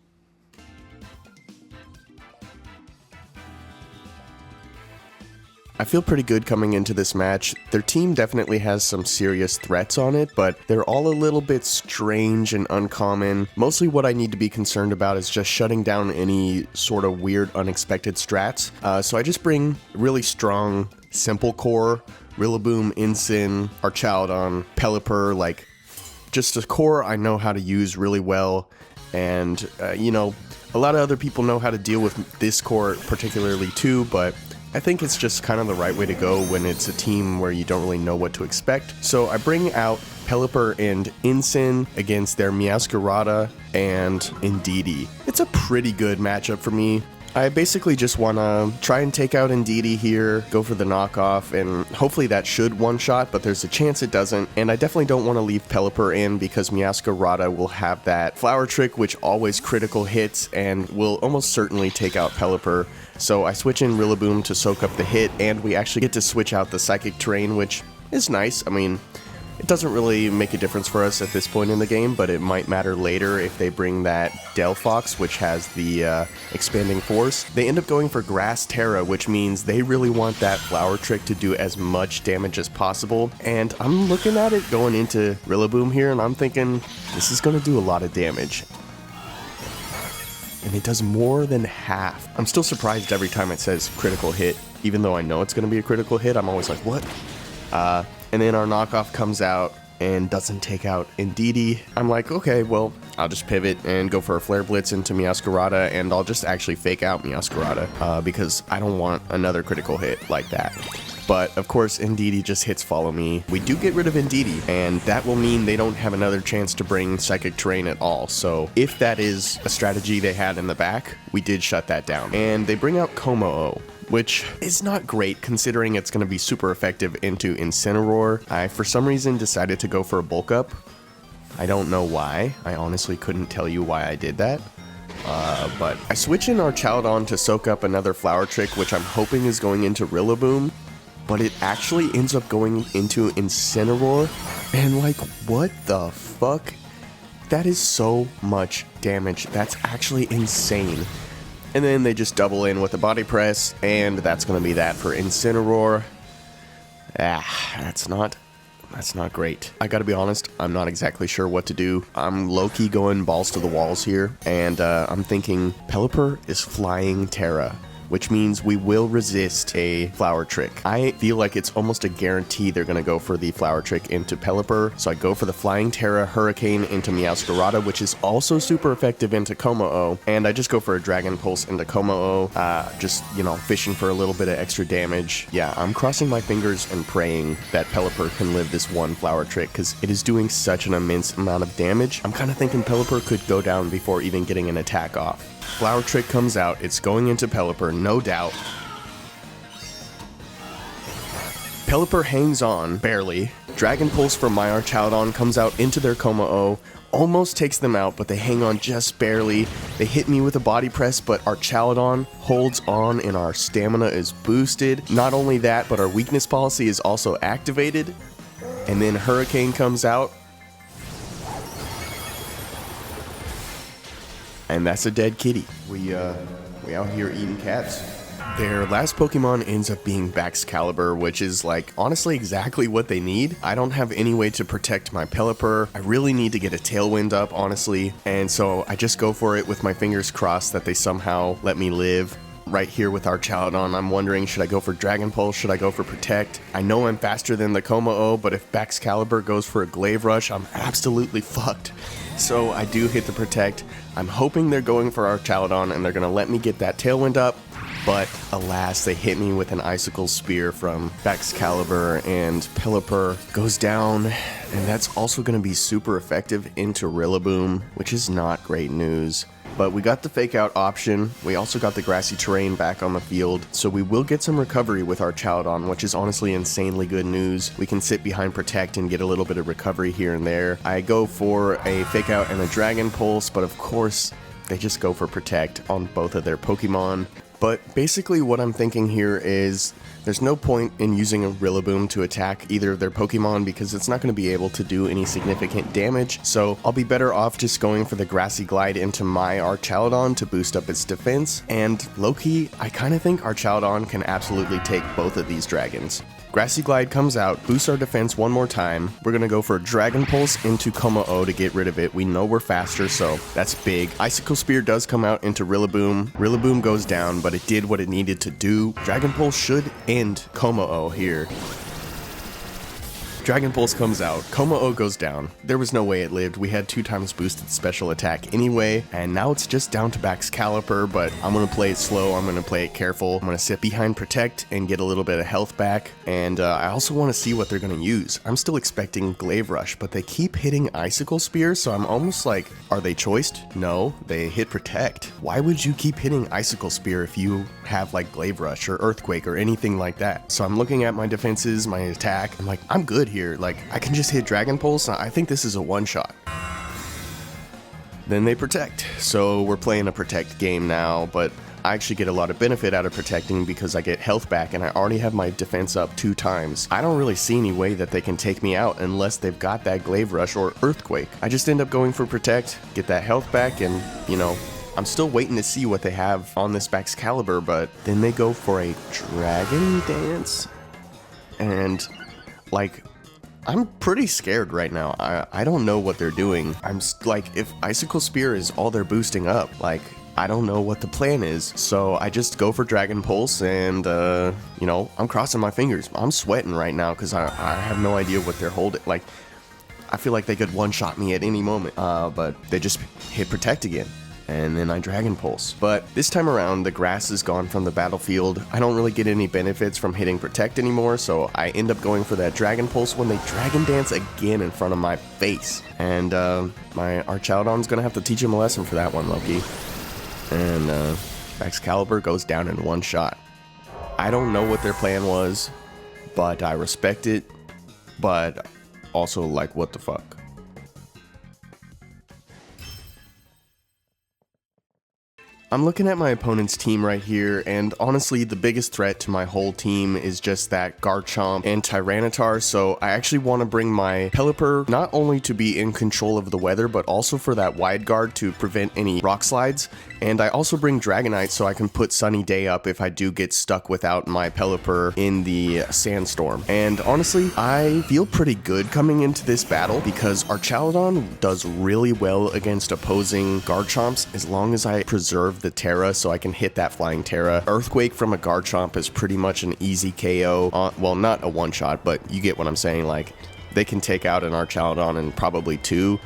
I feel pretty good coming into this match. Their team definitely has some serious threats on it, but they're all a little bit strange and uncommon. Mostly what I need to be concerned about is just shutting down any sort of weird, unexpected strats. So I just bring really strong, simple core Rillaboom, Incin, Archaladon, Pelipper, like just a core I know how to use really well. And, you know, a lot of other people know how to deal with this core particularly too, but I think it's just kind of the right way to go when it's a team where you don't really know what to expect. So I bring out Pelipper and Incin against their Meowscarada and Indeedee. It's a pretty good matchup for me. I basically just want to try and take out Indeedee here, go for the knockoff, and hopefully that should one-shot, but there's a chance it doesn't. And I definitely don't want to leave Pelipper in because Meowscarada will have that Flower Trick, which always critical hits and will almost certainly take out Pelipper. So I switch in Rillaboom to soak up the hit, and we actually get to switch out the Psychic Terrain, which is nice. I mean, it doesn't really make a difference for us at this point in the game, but it might matter later if they bring that Delphox, which has the expanding force. They end up going for Grass Terra, which means they really want that Flower Trick to do as much damage as possible. And I'm looking at it going into Rillaboom here, and I'm thinking this is going to do a lot of damage. And it does more than half. I'm still surprised every time it says critical hit, even though I know it's going to be a critical hit. I'm always like, what? And then our knockoff comes out and doesn't take out Indeedee. I'm like, okay, well, I'll just pivot and go for a Flare Blitz into Meowscarada, and I'll just actually fake out Meowscarada because I don't want another critical hit like that. But, of course, Indeedee just hits Follow Me. We do get rid of Indeedee, and that will mean they don't have another chance to bring Psychic Terrain at all. So, if that is a strategy they had in the back, we did shut that down. And they bring out Como-O, which is not great considering it's going to be super effective into Incineroar. I, for some reason, decided to go for a Bulk Up. I don't know why. I honestly couldn't tell you why I did that. But I switch in Archaladon to soak up another Flower Trick, which I'm hoping is going into Rillaboom. But it actually ends up going into Incineroar. And like, what the fuck? That is so much damage. That's actually insane. And then they just double in with a Body Press, and that's going to be that for Incineroar. That's not great. I gotta be honest, I'm not exactly sure what to do. I'm low-key going balls to the walls here, and I'm thinking Pelipper is Flying Terra, which means we will resist a Flower Trick. I feel like it's almost a guarantee they're going to go for the Flower Trick into Pelipper, so I go for the Flying Terra Hurricane into Meowscarada, which is also super effective into Como-O, and I just go for a Dragon Pulse into Como-O, just, you know, fishing for a little bit of extra damage. Yeah, I'm crossing my fingers and praying that Pelipper can live this one Flower Trick, because it is doing such an immense amount of damage. I'm kind of thinking Pelipper could go down before even getting an attack off. Flower Trick comes out, it's going into Pelipper, no doubt. Pelipper hangs on, barely. Dragon Pulse from my Archaladon comes out into their Como-O, almost takes them out, but they hang on just barely. They hit me with a Body Press, but Archaladon holds on and our stamina is boosted. Not only that, but our weakness policy is also activated. And then Hurricane comes out. And that's a dead kitty. We out here eating cats. Their last Pokemon ends up being Baxcalibur, which is like honestly exactly what they need. I don't have any way to protect my Pelipper. I really need to get a Tailwind up, honestly. And so I just go for it with my fingers crossed that they somehow let me live. Right here with Archaladon, I'm wondering, should I go for Dragon Pulse? Should I go for Protect? I know I'm faster than the Como-O, but if Baxcalibur goes for a Glaive Rush, I'm absolutely fucked. So I do hit the Protect. I'm hoping they're going for Archaladon and they're going to let me get that Tailwind up. But alas, they hit me with an Icicle Spear from Baxcalibur, and Pelipper goes down. And that's also going to be super effective into Rillaboom, which is not great news. But we got the Fake Out option. We also got the Grassy Terrain back on the field, so we will get some recovery with our Archaladon, which is honestly insanely good news. We can sit behind Protect and get a little bit of recovery here and there. I go for a Fake Out and a Dragon Pulse, but of course, they just go for Protect on both of their Pokemon. But basically what I'm thinking here is there's no point in using a Rillaboom to attack either of their Pokemon because it's not going to be able to do any significant damage, so I'll be better off just going for the Grassy Glide into my Archaladon to boost up its defense, and low-key, I kind of think Archaladon can absolutely take both of these dragons. Grassy Glide comes out, boosts our defense one more time. We're going to go for a Dragon Pulse into Como-O to get rid of it. We know we're faster, so that's big. Icicle Spear does come out into Rillaboom. Rillaboom goes down, but it did what it needed to do. Dragon Pulse should end Como-O here. Dragon Pulse comes out, Kommo-o goes down. There was no way it lived. We had 2 times boosted special attack anyway, and now it's just down to Excalibur, but I'm gonna play it slow, I'm gonna play it careful. I'm gonna sit behind Protect and get a little bit of health back, and I also want to see what they're gonna use. I'm still expecting Glaive Rush, but they keep hitting Icicle Spear, so I'm almost like, are they choiced? No, they hit Protect. Why would you keep hitting Icicle Spear if you have like Glaive Rush or Earthquake or anything like that? So I'm looking at my defenses, my attack, I'm like, I'm good here. Like, I can just hit Dragon Pulse. I think this is a one-shot. Then they Protect. So we're playing a Protect game now, but I actually get a lot of benefit out of protecting because I get health back and I already have my defense up 2 times. I don't really see any way that they can take me out unless they've got that Glaive Rush or Earthquake. I just end up going for Protect, get that health back, and, you know, I'm still waiting to see what they have on this Excalibur, but then they go for a Dragon Dance, and, like, I'm pretty scared right now. I don't know what they're doing. I'm like, if Icicle Spear is all they're boosting up, like, I don't know what the plan is. So I just go for Dragon Pulse and, you know, I'm crossing my fingers. I'm sweating right now because I have no idea what they're holding. Like, I feel like they could one-shot me at any moment, but they just hit Protect again. And then I Dragon Pulse. But this time around, the grass is gone from the battlefield. I don't really get any benefits from hitting Protect anymore, so I end up going for that Dragon Pulse when they Dragon Dance again in front of my face. And my Archaudon's gonna have to teach him a lesson for that one, Loki. And Excalibur goes down in 1 shot. I don't know what their plan was, but I respect it, but also, like, what the fuck? I'm looking at my opponent's team right here, and honestly, the biggest threat to my whole team is just that Garchomp and Tyranitar, so I actually want to bring my Pelipper not only to be in control of the weather, but also for that Wide Guard to prevent any rock slides, and I also bring Dragonite so I can put Sunny Day up if I do get stuck without my Pelipper in the Sandstorm. And honestly, I feel pretty good coming into this battle because Archaudon does really well against opposing Garchomps as long as I preserve the Terra so I can hit that Flying Terra. Earthquake from a Garchomp is pretty much an easy KO. Well, not a one-shot, but you get what I'm saying. Like, they can take out an Archaudon in probably 2.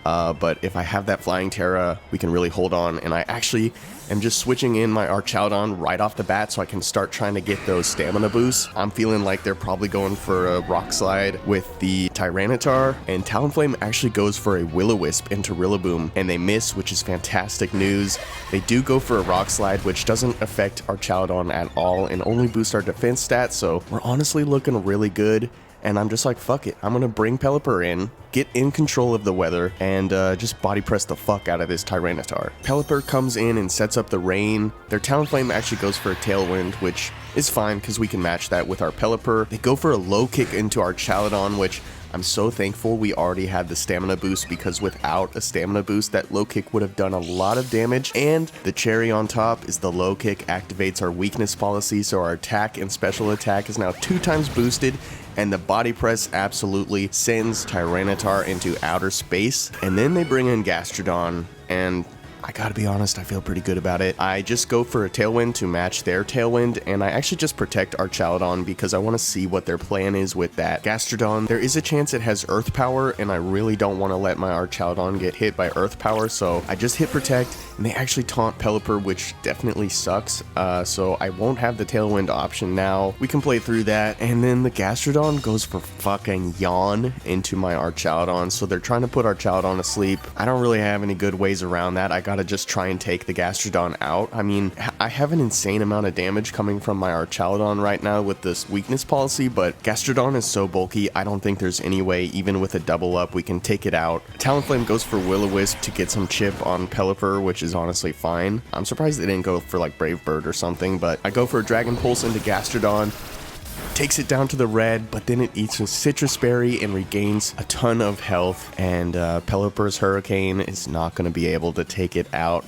But if I have that Flying Terra, we can really hold on, and I actually am just switching in my Archaudon right off the bat so I can start trying to get those stamina boosts. I'm feeling like they're probably going for a Rock Slide with the Tyranitar, and Talonflame actually goes for a Will-O-Wisp into Rillaboom, and they miss, which is fantastic news. They do go for a Rock Slide, which doesn't affect Archaudon at all and only boosts our defense stats, so we're honestly looking really good. And I'm just like, fuck it, I'm gonna bring Pelipper in, get in control of the weather, and just body press the fuck out of this Tyranitar. Pelipper comes in and sets up the rain. Their Talonflame actually goes for a Tailwind, which is fine because we can match that with our Pelipper. They go for a low kick into our Archaudon, which I'm so thankful we already had the stamina boost, because without a stamina boost, that low kick would have done a lot of damage. And the cherry on top is the low kick activates our weakness policy, so our attack and special attack is now 2 times boosted, and the body press absolutely sends Tyranitar into outer space. And then they bring in Gastrodon, and I gotta be honest, I feel pretty good about it. I just go for a Tailwind to match their Tailwind, and I actually just protect Archaudon because I want to see what their plan is with that. Gastrodon, there is a chance it has Earth Power, and I really don't want to let my Archaudon get hit by Earth Power, so I just hit Protect, and they actually taunt Pelipper, which definitely sucks, so I won't have the Tailwind option now. We can play through that, and then the Gastrodon goes for fucking Yawn into my Archaudon, so they're trying to put Archaudon to sleep. I don't really have any good ways around that. I gotta just try and take the Gastrodon out. I mean, I have an insane amount of damage coming from my Archaudon right now with this weakness policy, but Gastrodon is so bulky, I don't think there's any way, even with a double up, we can take it out. Talonflame goes for Will-O-Wisp to get some chip on Pelipper, which is honestly fine. I'm surprised they didn't go for like Brave Bird or something, but I go for a Dragon Pulse into Gastrodon. Takes it down to the red, but then it eats a Citrus Berry and regains a ton of health, and Pelipper's Hurricane is not going to be able to take it out,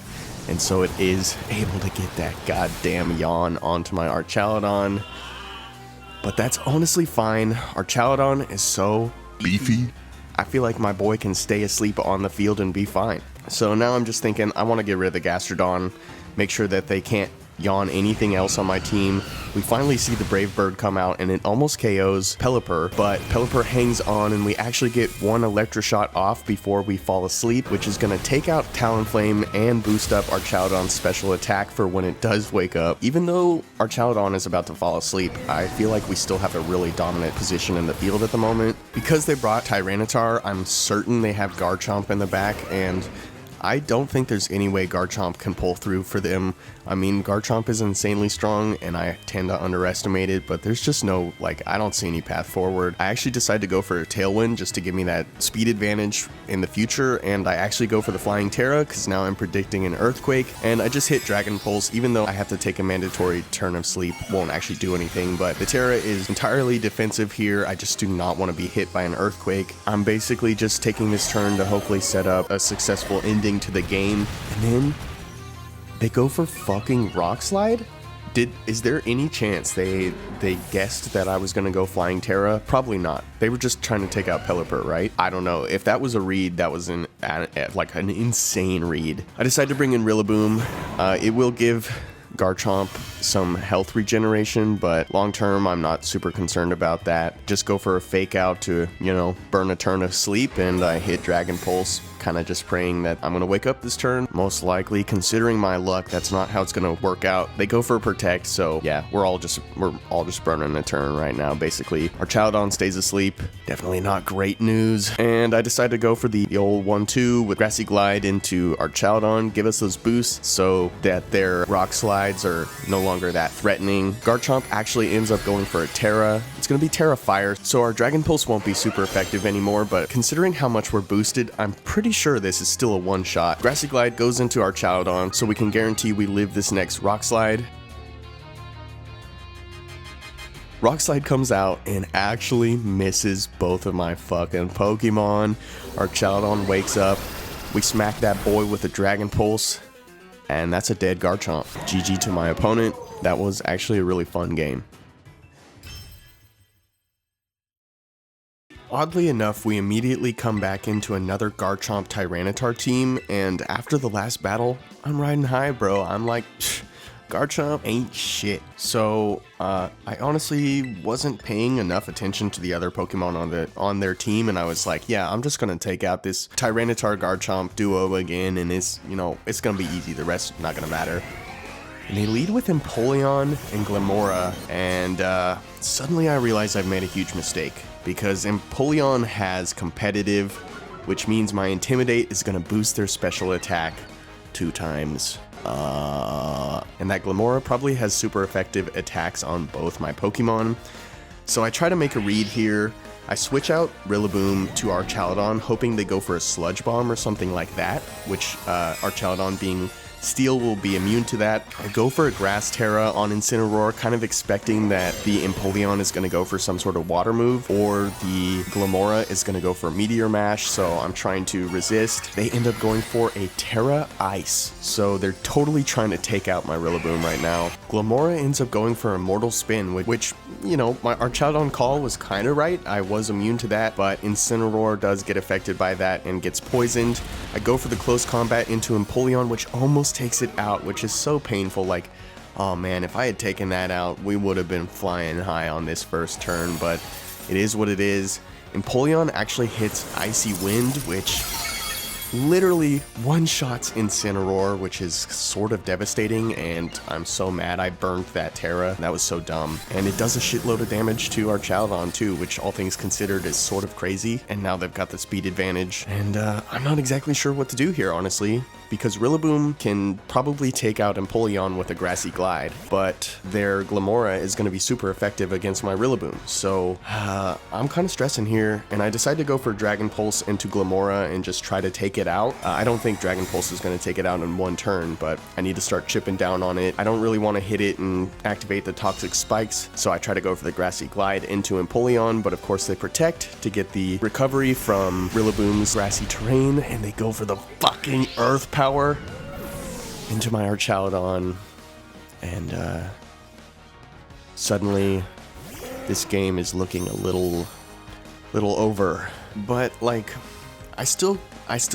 and so it is able to get that goddamn Yawn onto my Archaudon. But that's honestly fine. Archaudon is so beefy. I feel like my boy can stay asleep on the field and be fine. So now I'm just thinking, I want to get rid of the Gastrodon, make sure that they can't yawn anything else on my team. We finally see the Brave Bird come out and it almost KOs Pelipper, but Pelipper hangs on and we actually get one Electroshot off before we fall asleep, which is going to take out Talonflame and boost up Archaladon's special attack for when it does wake up. Even though Archaladon is about to fall asleep, I feel like we still have a really dominant position in the field at the moment. Because they brought Tyranitar, I'm certain they have Garchomp in the back, and I don't think there's any way Garchomp can pull through for them. I mean, Garchomp is insanely strong, and I tend to underestimate it, but there's just no, like, I don't see any path forward. I actually decided to go for a Tailwind just to give me that speed advantage in the future, and I actually go for the Flying Terra, because now I'm predicting an Earthquake, and I just hit Dragon Pulse, even though I have to take a mandatory turn of sleep, won't actually do anything, but the Terra is entirely defensive here. I just do not want to be hit by an Earthquake. I'm basically just taking this turn to hopefully set up a successful ending to the game, and then they go for fucking Rock Slide? Is there any chance they guessed that I was gonna go Flying Terra? Probably not. They were just trying to take out Pelipper, right? I don't know. If that was a read, that was like an insane read. I decided to bring in Rillaboom. It will give Garchomp some health regeneration, but long term I'm not super concerned about that. Just go for a fake out to, you know, burn a turn of sleep, and I hit Dragon Pulse, kind of just praying that I'm gonna wake up this turn. Most likely, considering my luck, that's not how it's gonna work out. They go for a Protect, so yeah, we're all just burning a turn right now basically. Archaladon stays asleep. Definitely not great news. And I decided to go for the old 1-2 with Grassy Glide into Archaladon, give us those boosts so that their Rock Slides are no longer that threatening. Garchomp actually ends up going for a Terra. It's gonna be Terra Fire, so our Dragon Pulse won't be super effective anymore, but considering how much we're boosted, I'm pretty sure this is still a one-shot. Grassy Glide goes into Archaladon, so we can guarantee we live this next Rock Slide. Rock Slide comes out and actually misses both of my fucking Pokemon. Archaladon wakes up. We smack that boy with a Dragon Pulse, and that's a dead Garchomp. GG to my opponent. That was actually a really fun game. Oddly enough, we immediately come back into another Garchomp Tyranitar team, and after the last battle, I'm riding high, bro. I'm like, Garchomp ain't shit. So, I honestly wasn't paying enough attention to the other Pokemon on their team, and I was like, yeah, I'm just gonna take out this Tyranitar Garchomp duo again, and it's gonna be easy. The rest not gonna matter. And they lead with Empoleon and Glimmora, and suddenly I realize I've made a huge mistake, because Empoleon has competitive, which means my Intimidate is going to boost their special attack 2 times. And that Glimmora probably has super effective attacks on both my Pokemon. So I try to make a read here. I switch out Rillaboom to Archaladon, hoping they go for a Sludge Bomb or something like that, which Archaladon being Steel will be immune to that. I go for a Grass Terra on Incineroar, kind of expecting that the Empoleon is going to go for some sort of water move, or the Glimmora is going to go for a Meteor Mash, so I'm trying to resist. They end up going for a Terra Ice, so they're totally trying to take out my Rillaboom right now. Glimmora ends up going for a Mortal Spin, which, you know, my Archaladon call was kind of right. I was immune to that, but Incineroar does get affected by that and gets poisoned. I go for the Close Combat into Empoleon, which almost takes it out, which is so painful. Like, oh man, if I had taken that out, we would have been flying high on this first turn, but it is what it is. Empoleon actually hits Icy Wind, which literally one-shots Incineroar, which is sort of devastating, and I'm so mad I burned that Terra. That was so dumb. And it does a shitload of damage to Archaladon too, which all things considered is sort of crazy, and now they've got the speed advantage. And I'm not exactly sure what to do here, honestly, because Rillaboom can probably take out Empoleon with a Grassy Glide, but their Glimmora is going to be super effective against my Rillaboom. So I'm kind of stressing here, and I decided to go for Dragon Pulse into Glimmora and just try to take it out. I don't think Dragon Pulse is going to take it out in one turn, but I need to start chipping down on it. I don't really want to hit it and activate the Toxic Spikes, so I try to go for the Grassy Glide into Empoleon, but of course they protect to get the recovery from Rillaboom's grassy terrain, and they go for the fucking Earth Power into my Archaladon, and suddenly this game is looking a little over. But like, I still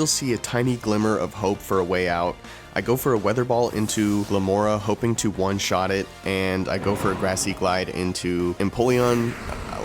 see a tiny glimmer of hope for a way out. I go for a Weather Ball into Glamora, hoping to one-shot it, and I go for a Grassy Glide into Empoleon,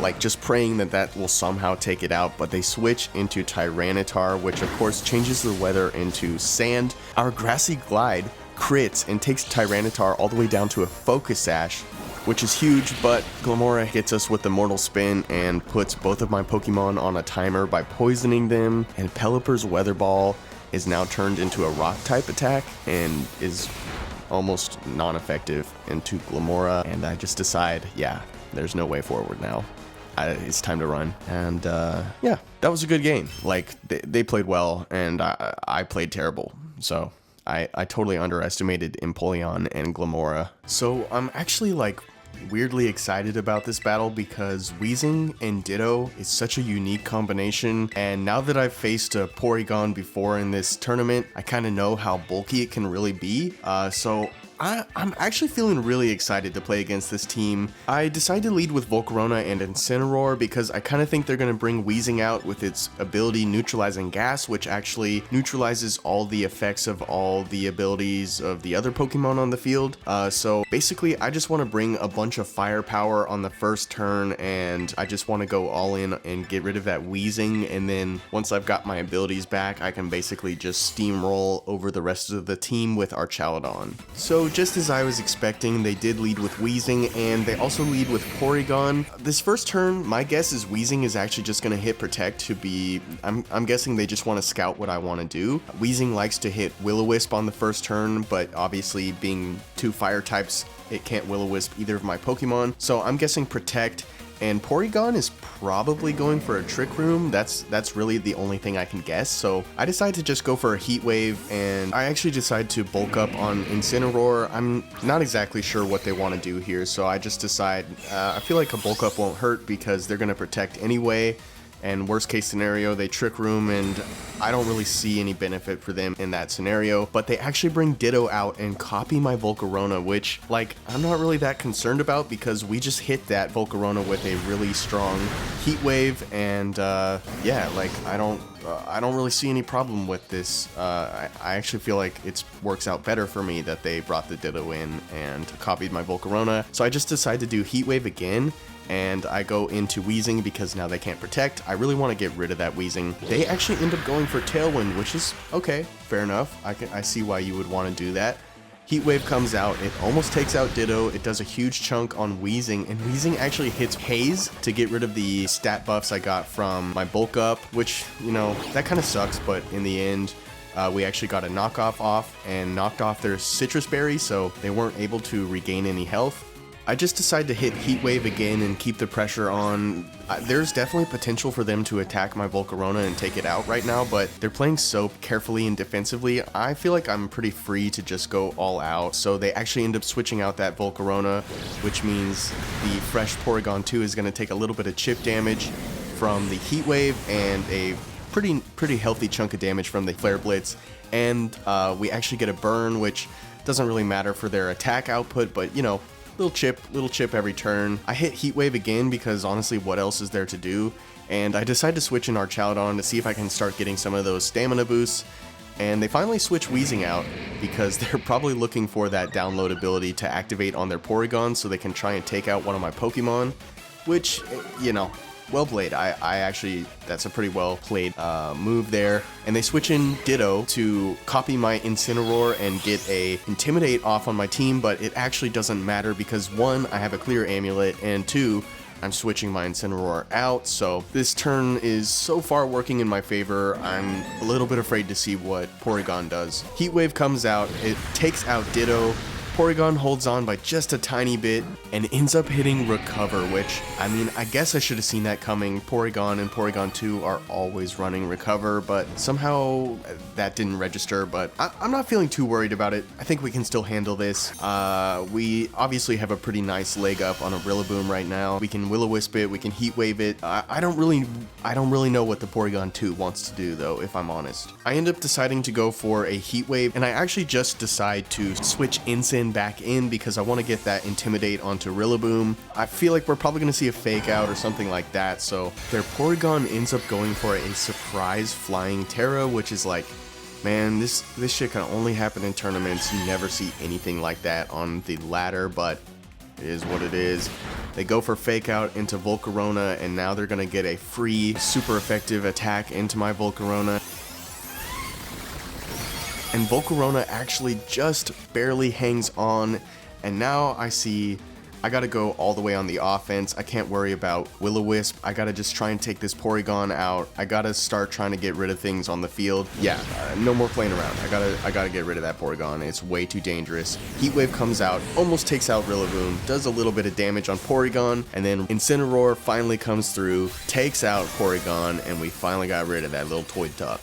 like just praying that that will somehow take it out, but they switch into Tyranitar, which of course changes the weather into sand. Our Grassy Glide crits and takes Tyranitar all the way down to a Focus Sash, which is huge, but Glamora hits us with the Mortal Spin and puts both of my Pokemon on a timer by poisoning them, and Pelipper's Weather Ball is now turned into a rock type attack and is almost non-effective into Glamora, and I just decide, yeah, there's no way forward now. It's time to run. And yeah, that was a good game. Like, they played well, and I played terrible. So I totally underestimated Empoleon and Glamora. So I'm actually like weirdly excited about this battle because Weezing and Ditto is such a unique combination, and now that I've faced a Porygon before in this tournament, I kind of know how bulky it can really be. So I'm actually feeling really excited to play against this team. I decided to lead with Volcarona and Incineroar because I kind of think they're going to bring Weezing out with its ability Neutralizing Gas, which actually neutralizes all the effects of all the abilities of the other Pokemon on the field. So basically, I just want to bring a bunch of firepower on the first turn, and I just want to go all in and get rid of that Weezing, and then once I've got my abilities back, I can basically just steamroll over the rest of the team with Archaludon. So just as I was expecting, they did lead with Weezing, and they also lead with Porygon. This first turn, my guess is Weezing is actually just going to hit Protect to be... I'm guessing they just want to scout what I want to do. Weezing likes to hit Will-O-Wisp on the first turn, but obviously being two fire types, it can't Will-O-Wisp either of my Pokemon. So I'm guessing Protect, and Porygon is probably going for a Trick Room. That's really the only thing I can guess. So I decided to just go for a Heat Wave, and I actually decided to bulk up on Incineroar. I'm not exactly sure what they want to do here, so I just decide I feel like a bulk up won't hurt because they're going to Protect anyway. And worst case scenario, they Trick Room, and I don't really see any benefit for them in that scenario. But they actually bring Ditto out and copy my Volcarona, which, like, I'm not really that concerned about because we just hit that Volcarona with a really strong Heat Wave, and yeah, like, I don't really see any problem with this. I actually feel like it works out better for me that they brought the Ditto in and copied my Volcarona. So I just decided to do Heat Wave again, and I go into Weezing because now they can't Protect. I really want to get rid of that Weezing. They actually end up going for Tailwind, which is okay, fair enough. I see why you would want to do that. Heat Wave comes out, it almost takes out Ditto, it does a huge chunk on Weezing, and Weezing actually hits Haze to get rid of the stat buffs I got from my bulk up, which, you know, that kind of sucks, but in the end, we actually got a knockoff off and knocked off their Citrus Berry, so they weren't able to regain any health. I just decided to hit Heat Wave again and keep the pressure on. There's definitely potential for them to attack my Volcarona and take it out right now, but they're playing so carefully and defensively. I feel like I'm pretty free to just go all out. So they actually end up switching out that Volcarona, which means the fresh Porygon 2 is going to take a little bit of chip damage from the Heat Wave and a pretty healthy chunk of damage from the Flare Blitz. And we actually get a burn, which doesn't really matter for their attack output, but you know, little chip every turn. I hit Heat Wave again because honestly, what else is there to do? And I decide to switch in Archaludon to see if I can start getting some of those stamina boosts. And they finally switch Weezing out because they're probably looking for that download ability to activate on their Porygon so they can try and take out one of my Pokemon, which, you know, well played. I actually, that's a pretty well played move there. And they switch in Ditto to copy my Incineroar and get a Intimidate off on my team, but it actually doesn't matter because one, I have a clear amulet, and two, I'm switching my Incineroar out, so this turn is so far working in my favor. I'm a little bit afraid to see what Porygon does. Heat Wave comes out, it takes out Ditto. Porygon holds on by just a tiny bit and ends up hitting Recover, which, I mean, I guess I should have seen that coming. Porygon and Porygon 2 are always running Recover, but somehow that didn't register, but I'm not feeling too worried about it. I think we can still handle this. We obviously have a pretty nice leg up on a Rillaboom right now. We can Will-O-Wisp it, we can Heat Wave it. I don't really know what the Porygon 2 wants to do though, if I'm honest. I end up deciding to go for a Heat Wave, and I actually just decide to switch Incin back in because I want to get that Intimidate onto Rillaboom. I feel like we're probably going to see a Fake Out or something like that, so their Porygon ends up going for a surprise Flying Terra, which is like Man, this shit can only happen in tournaments. You never see anything like that on the ladder, but it is what it is. They go for fake out into Volcarona, and now they're gonna get a free, super effective attack into my Volcarona. And Volcarona actually just barely hangs on, and now I see I gotta go all the way on the offense. I can't worry about Will-O-Wisp. I gotta just try and take this Porygon out. I gotta start trying to get rid of things on the field. Yeah, no more playing around. I gotta get rid of that Porygon. It's way too dangerous. Heat Wave comes out, almost takes out Rillaboom, does a little bit of damage on Porygon, and then Incineroar finally comes through, takes out Porygon, and we finally got rid of that little toy duck.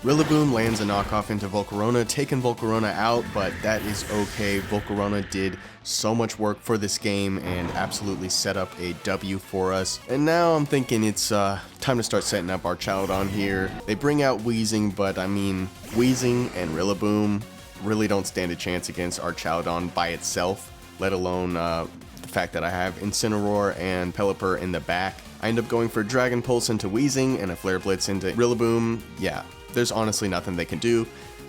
Rillaboom lands a knockoff into Volcarona, taking Volcarona out, but that is okay. Volcarona did so much work for this game and absolutely set up a W for us. And now I'm thinking it's time to start setting up our Chowdon here. They bring out Weezing, but I mean, Weezing and Rillaboom really don't stand a chance against our Chowdon by itself, let alone the fact that I have Incineroar and Pelipper in the back. I end up going for Dragon Pulse into Weezing and a Flare Blitz into Rillaboom. Yeah, there's honestly nothing they can do.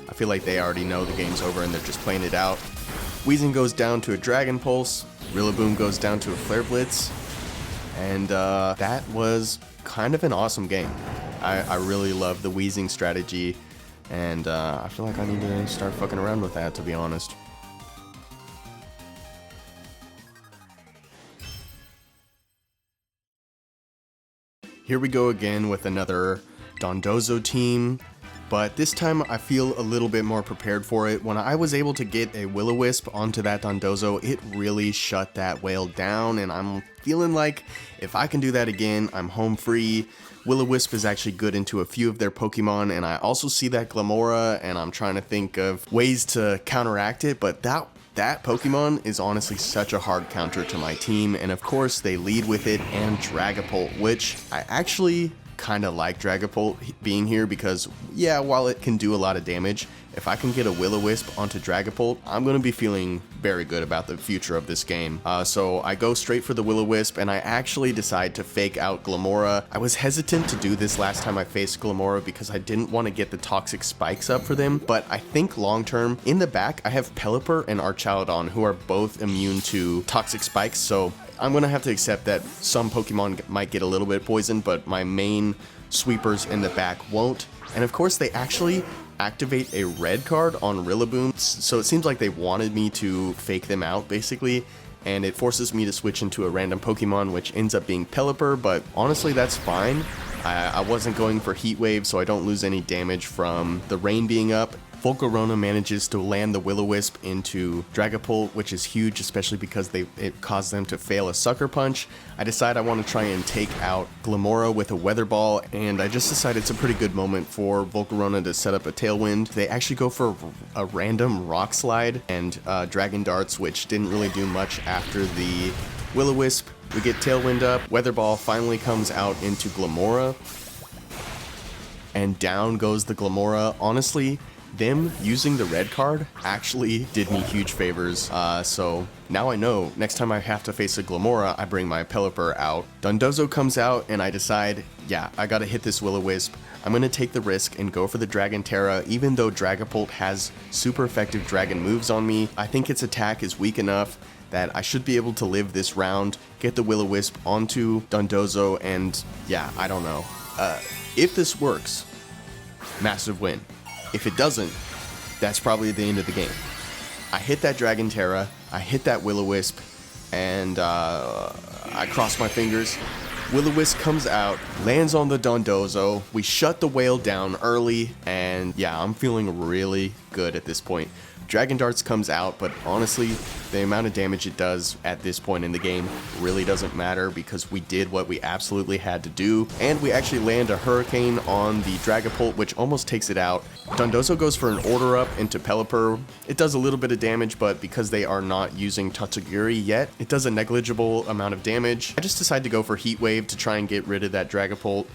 I feel like they already know the game's over and they're just playing it out. Weezing goes down to a Dragon Pulse, Rillaboom goes down to a Flare Blitz, and that was kind of an awesome game. I really love the Weezing strategy, and I feel like I need to start fucking around with that, to be honest. Here we go again with another Dondozo team, but this time I feel a little bit more prepared for it. When I was able to get a Will-O-Wisp onto that Dondozo, it really shut that whale down, and I'm feeling like if I can do that again, I'm home free. Will-O-Wisp is actually good into a few of their Pokemon, and I also see that Glamora, and I'm trying to think of ways to counteract it, but that Pokemon is honestly such a hard counter to my team, and of course they lead with it and Dragapult, which I actually kind of like Dragapult being here because, yeah, while it can do a lot of damage, if I can get a Will-O-Wisp onto Dragapult, I'm going to be feeling very good about the future of this game. So I go straight for the Will-O-Wisp, and I actually decide to fake out Glamora. I was hesitant to do this last time I faced Glamora because I didn't want to get the toxic spikes up for them, but I think long term, in the back, I have Pelipper and Archaludon, who are both immune to toxic spikes, so I'm going to have to accept that some Pokemon might get a little bit poisoned, but my main sweepers in the back won't. And of course, they actually activate a red card on Rillaboom, so it seems like they wanted me to fake them out, basically, and it forces me to switch into a random Pokemon, which ends up being Pelipper, but honestly, that's fine. I wasn't going for Heat Wave, so I don't lose any damage from the rain being up. Volcarona manages to land the Will-O-Wisp into Dragapult, which is huge, especially because it caused them to fail a Sucker Punch. I decide I want to try and take out Glamora with a Weather Ball, and I just decided it's a pretty good moment for Volcarona to set up a Tailwind. They actually go for a random Rock Slide and Dragon Darts, which didn't really do much after the Will-O-Wisp. We get Tailwind up, Weather Ball finally comes out into Glamora, and down goes the Glamora. Honestly, them using the red card actually did me huge favors, so now I know next time I have to face a Glamora, I bring my Pelipper out. Dondozo comes out, and I decide, yeah, I gotta hit this Will-O-Wisp. I'm gonna take the risk and go for the Dragon Terra, even though Dragapult has super effective dragon moves on me. I think its attack is weak enough that I should be able to live this round, get the Will-O-Wisp onto Dondozo, and yeah, I don't know. If this works, massive win. If it doesn't, that's probably the end of the game. I hit that Dragon Terra, I hit that Will-O-Wisp, and I cross my fingers. Will-O-Wisp comes out, lands on the Dondozo, we shut the whale down early, and yeah, I'm feeling really good at this point. Dragon Darts comes out, but honestly, the amount of damage it does at this point in the game really doesn't matter because we did what we absolutely had to do, and we actually land a Hurricane on the Dragapult, which almost takes it out. Dondozo goes for an Order Up into Pelipper. It does a little bit of damage, but because they are not using Tatsugiri yet, it does a negligible amount of damage. I just decided to go for Heat Wave to try and get rid of that Dragapult,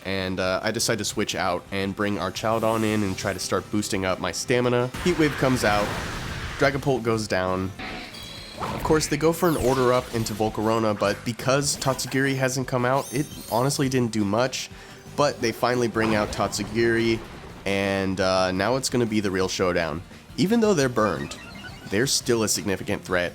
and I decide to switch out and bring our Archaludon in and try to start boosting up my stamina. Heat Wave comes out, Dragapult goes down. Of course, they go for an Order Up into Volcarona, but because Tatsugiri hasn't come out, it honestly didn't do much. But they finally bring out Tatsugiri, And now it's going to be the real showdown. Even though they're burned, they're still a significant threat.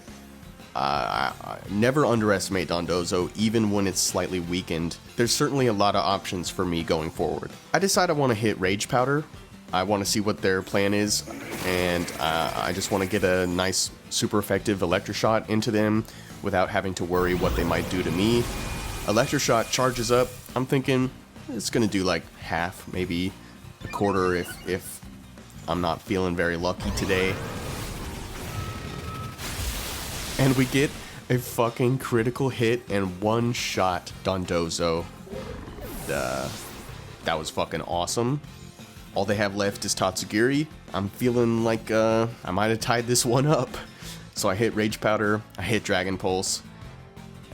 I never underestimate Dondozo, even when it's slightly weakened. There's certainly a lot of options for me going forward. I decide I want to hit Rage Powder. I want to see what their plan is, and I just want to get a nice, super effective Electroshot into them without having to worry what they might do to me. Electroshot charges up. I'm thinking it's going to do like half, maybe a quarter if I'm not feeling very lucky today. And we get a fucking critical hit and one-shot Dondozo. That was fucking awesome. All they have left is Tatsugiri. I'm feeling like I might have tied this one up. So I hit Rage Powder, I hit Dragon Pulse,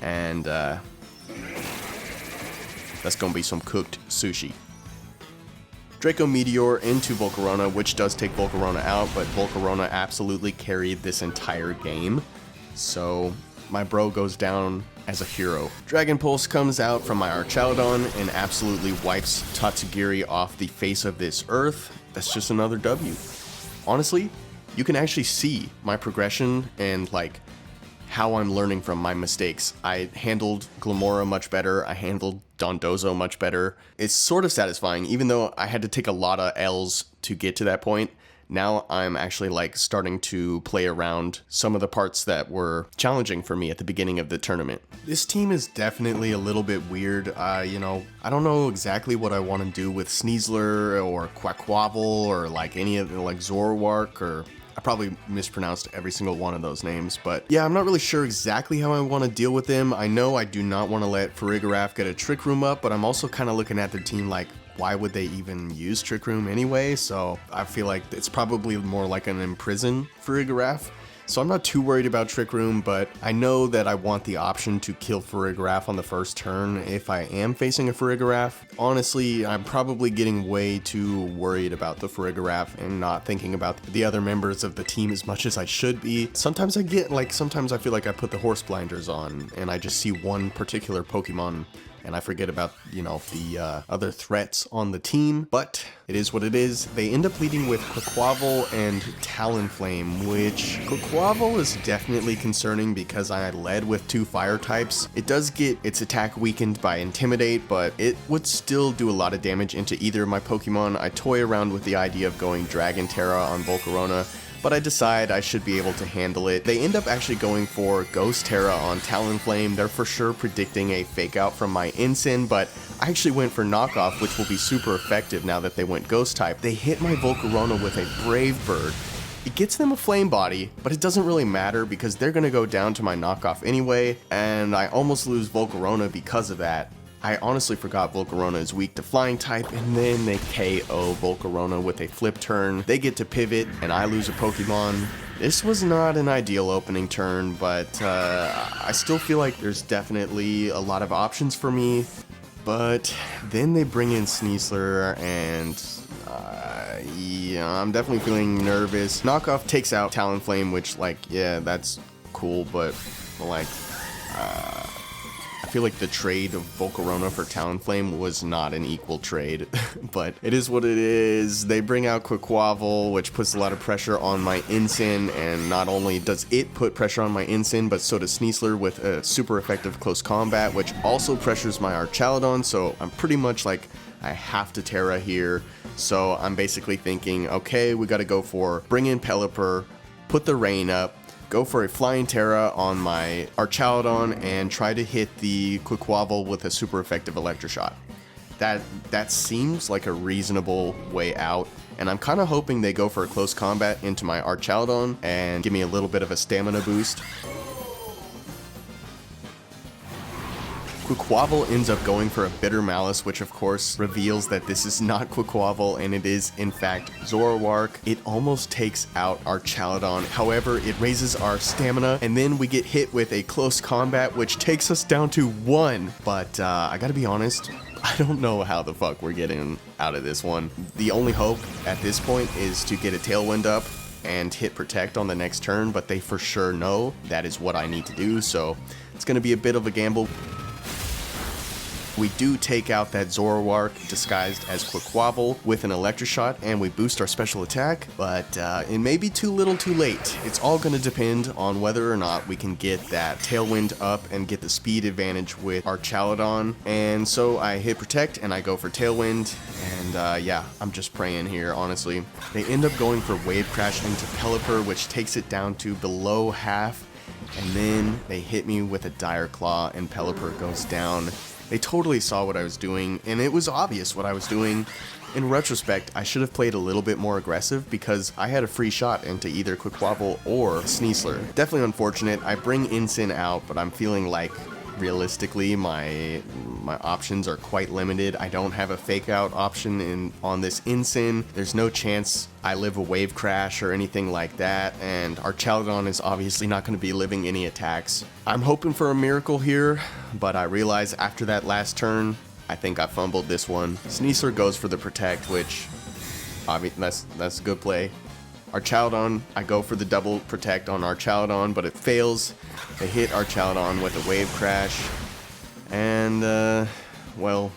and that's gonna be some cooked sushi. Draco Meteor into Volcarona, which does take Volcarona out, but Volcarona absolutely carried this entire game. So my bro goes down as a hero. Dragon Pulse comes out from my Archaludon and absolutely wipes Tatsugiri off the face of this earth. That's just another W. Honestly, you can actually see my progression and like how I'm learning from my mistakes. I handled Glamora much better. I handled Dondozo much better. It's sort of satisfying, even though I had to take a lot of L's to get to that point. Now I'm actually like starting to play around some of the parts that were challenging for me at the beginning of the tournament. This team is definitely a little bit weird. I don't know exactly what I want to do with Sneasler or Quaquaval or like any of the like Zoroark, or I probably mispronounced every single one of those names, but yeah, I'm not really sure exactly how I want to deal with them. I know I do not want to let Farigiraf get a Trick Room up, but I'm also kind of looking at their team like, why would they even use Trick Room anyway? So I feel like it's probably more like an Imprison Farigiraf. So I'm not too worried about Trick Room, but I know that I want the option to kill Farigiraf on the first turn if I am facing a Farigiraf. Honestly, I'm probably getting way too worried about the Farigiraf and not thinking about the other members of the team as much as I should be. Sometimes I feel like I put the horse blinders on and I just see one particular Pokemon and I forget about, the other threats on the team, but it is what it is. They end up leading with Quaquaval and Talonflame, which Quaquaval is definitely concerning because I led with 2 fire types. It does get its attack weakened by Intimidate, but it would still do a lot of damage into either of my Pokemon. I toy around with the idea of going Dragon Terra on Volcarona, but I decide I should be able to handle it. They end up actually going for Ghost Terra on Talonflame. They're for sure predicting a fake out from my Ensign, but I actually went for Knockoff, which will be super effective now that they went Ghost type. They hit my Volcarona with a Brave Bird. It gets them a Flame Body, but it doesn't really matter because they're going to go down to my Knockoff anyway, and I almost lose Volcarona because of that. I honestly forgot Volcarona is weak to Flying type, and then they KO Volcarona with a flip turn. They get to pivot, and I lose a Pokemon. This was not an ideal opening turn, but I still feel like there's definitely a lot of options for me. But then they bring in Sneasler, and yeah, I'm definitely feeling nervous. Knockoff takes out Talonflame, which, like, yeah, that's cool, but, like, I feel like the trade of Volcarona for Talonflame was not an equal trade, but it is what it is. They bring out Quaquaval, which puts a lot of pressure on my Ensign, and not only does it put pressure on my Ensign, but so does Sneasler with a super effective close combat, which also pressures my Archaludon, so I'm pretty much like, I have to Terra here. So I'm basically thinking, okay, we gotta go for bring in Pelipper, put the rain up, go for a Flying Terra on my Archaludon, and try to hit the Quaquaval with a super effective Electroshot. That seems like a reasonable way out, and I'm kind of hoping they go for a close combat into my Archaludon and give me a little bit of a stamina boost. Quaquaval ends up going for a Bitter Malice, which of course reveals that this is not Quaquaval and it is in fact Zoroark. It almost takes out Archaludon, however it raises our stamina, and then we get hit with a close combat which takes us down to 1. But I gotta be honest, I don't know how the fuck we're getting out of this one. The only hope at this point is to get a Tailwind up and hit Protect on the next turn, but they for sure know that is what I need to do, so it's gonna be a bit of a gamble. we do take out that Zoroark disguised as Quaquaval with an Electroshock, and we boost our special attack, but it may be too little too late. It's all going to depend on whether or not we can get that Tailwind up and get the speed advantage with our Chaladon. And so I hit Protect and I go for Tailwind, and yeah, I'm just praying here, honestly. They end up going for Wave Crash into Pelipper, which takes it down to below half, and then they hit me with a Dire Claw and Pelipper goes down. They totally saw what I was doing, and it was obvious what I was doing. In retrospect, I should have played a little bit more aggressive because I had a free shot into either Quaquaval or Sneasler. Definitely unfortunate. I bring Incin out, but I'm feeling like realistically my options are quite limited. I don't have a fake out option on this Incin. There's no chance I live a Wave Crash or anything like that, and our Chaladon is obviously not going to be living any attacks. I'm hoping for a miracle here, but I realize after that last turn, I think I fumbled this one. Sneasler goes for the Protect, which that's a good play. Our Chaladon, I go for the double Protect on our Chaladon, but it fails. They hit our Chaladon with a Wave Crash, and well,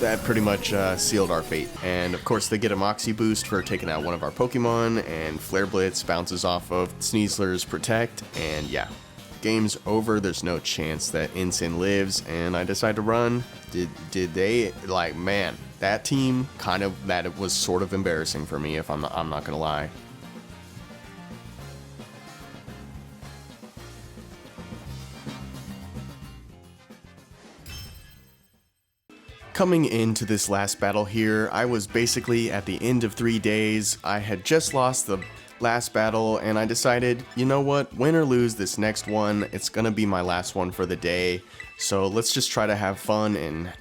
that pretty much sealed our fate. And of course they get a Moxie boost for taking out one of our Pokemon, and Flare Blitz bounces off of Sneasler's Protect, and yeah, game's over. There's no chance that Incin lives, and I decide to run. Did they, like, man, that team that was sort of embarrassing for me, if I'm not gonna lie. Coming into this last battle here, I was basically at the end of 3 days. I had just lost the last battle, and I decided, you know what, win or lose this next one, it's gonna be my last one for the day. So let's just try to have fun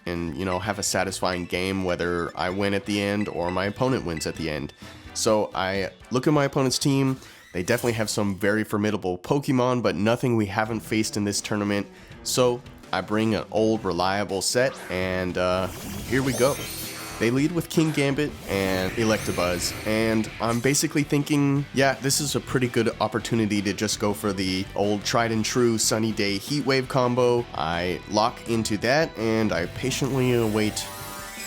and you know, have a satisfying game, whether I win at the end or my opponent wins at the end. So I look at my opponent's team. They definitely have some very formidable Pokemon, but nothing we haven't faced in this tournament. So I bring an old reliable set, and here we go. They lead with King Gambit and Electabuzz, and I'm basically thinking, yeah, this is a pretty good opportunity to just go for the old tried and true Sunny Day Heat Wave combo. I lock into that, and I patiently await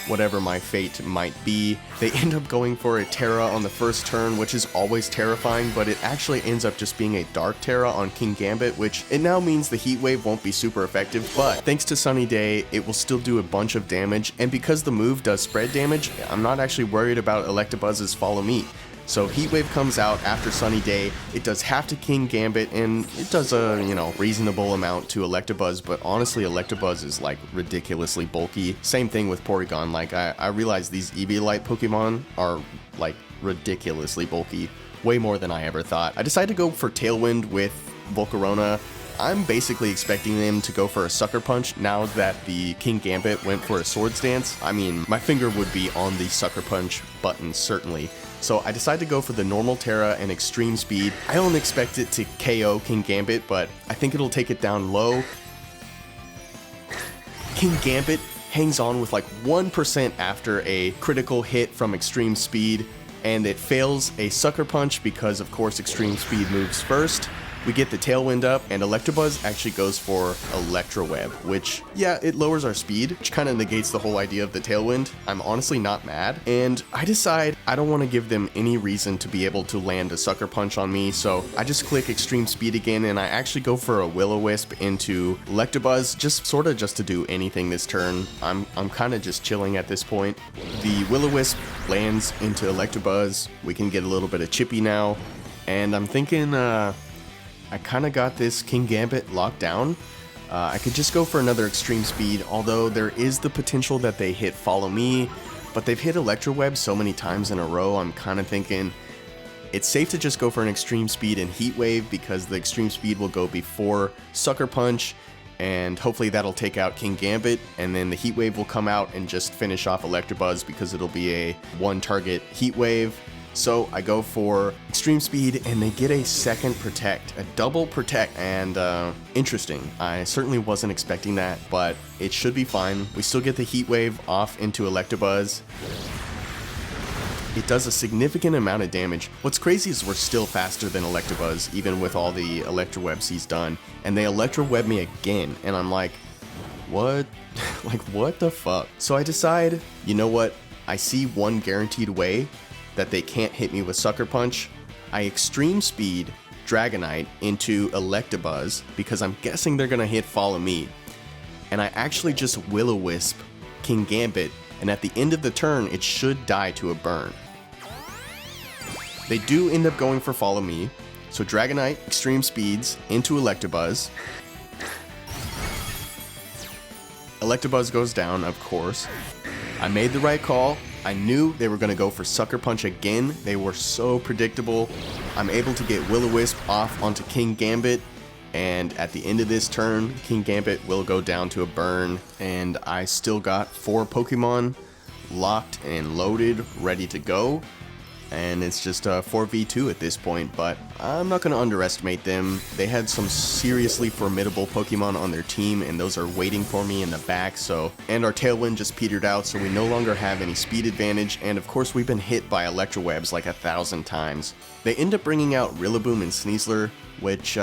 whatever my fate might be. They end up going for a Terra on the first turn, which is always terrifying, but it actually ends up just being a Dark Terra on King Gambit, which it now means the Heat Wave won't be super effective, but thanks to Sunny Day, it will still do a bunch of damage, and because the move does spread damage, I'm not actually worried about Electabuzz's Follow Me. So Heat Wave comes out after Sunny Day, it does half to King Gambit, and it does a, you know, reasonable amount to Electabuzz, but honestly Electabuzz is like ridiculously bulky. Same thing with Porygon. Like I realize these Eviolite Pokemon are like ridiculously bulky, way more than I ever thought. I decided to go for Tailwind with Volcarona. I'm basically expecting them to go for a Sucker Punch now that the King Gambit went for a Swords Dance. I mean, my finger would be on the Sucker Punch button, certainly. So I decided to go for the normal Terra and Extreme Speed. I don't expect it to KO King Gambit, but I think it'll take it down low. King Gambit hangs on with like 1% after a critical hit from Extreme Speed, and it fails a Sucker Punch because, of course, Extreme Speed moves first. We get the Tailwind up, and Electabuzz actually goes for Electro Web, which, yeah, it lowers our speed, which kind of negates the whole idea of the Tailwind. I'm honestly not mad, and I decide I don't want to give them any reason to be able to land a Sucker Punch on me, so I just click Extreme Speed again, and I actually go for a Will-O-Wisp into Electabuzz, just to do anything this turn. I'm kind of just chilling at this point. The Will-O-Wisp lands into Electabuzz. We can get a little bit of Chippy now, and I'm thinking, I kind of got this King Gambit locked down. I could just go for another Extreme Speed, although there is the potential that they hit Follow Me, but they've hit Electro Web so many times in a row, I'm kind of thinking it's safe to just go for an Extreme Speed and Heat Wave because the Extreme Speed will go before Sucker Punch, and hopefully that'll take out King Gambit, and then the Heat Wave will come out and just finish off Electabuzz because it'll be a one-target Heat Wave. So I go for Extreme Speed, and they get a second Protect, a double Protect, and interesting. I certainly wasn't expecting that, but it should be fine. We still get the Heat Wave off into Electabuzz. It does a significant amount of damage. What's crazy is we're still faster than Electabuzz, even with all the Electro Webs he's done, and they Electro Web me again, and I'm like, What? Like, what the fuck? So I decide, you know what? I see one guaranteed way that they can't hit me with Sucker Punch. I extreme speed Dragonite into Electabuzz because I'm guessing they're gonna hit Follow Me. And I actually just Will-O-Wisp King Gambit, and at the end of the turn, it should die to a burn. They do end up going for Follow Me, so Dragonite extreme speeds into Electabuzz. Electabuzz goes down, of course. I made the right call. I knew they were going to go for Sucker Punch again. They were so predictable. I'm able to get Will-O-Wisp off onto King Gambit, and at the end of this turn, King Gambit will go down to a burn, and I still got 4 Pokemon locked and loaded, ready to go. And it's just a 4v2 at this point, but I'm not going to underestimate them. They had some seriously formidable Pokemon on their team, and those are waiting for me in the back, and our Tailwind just petered out, so we no longer have any speed advantage, and of course we've been hit by Electrowebs like 1,000 times. They end up bringing out Rillaboom and Sneasler, which,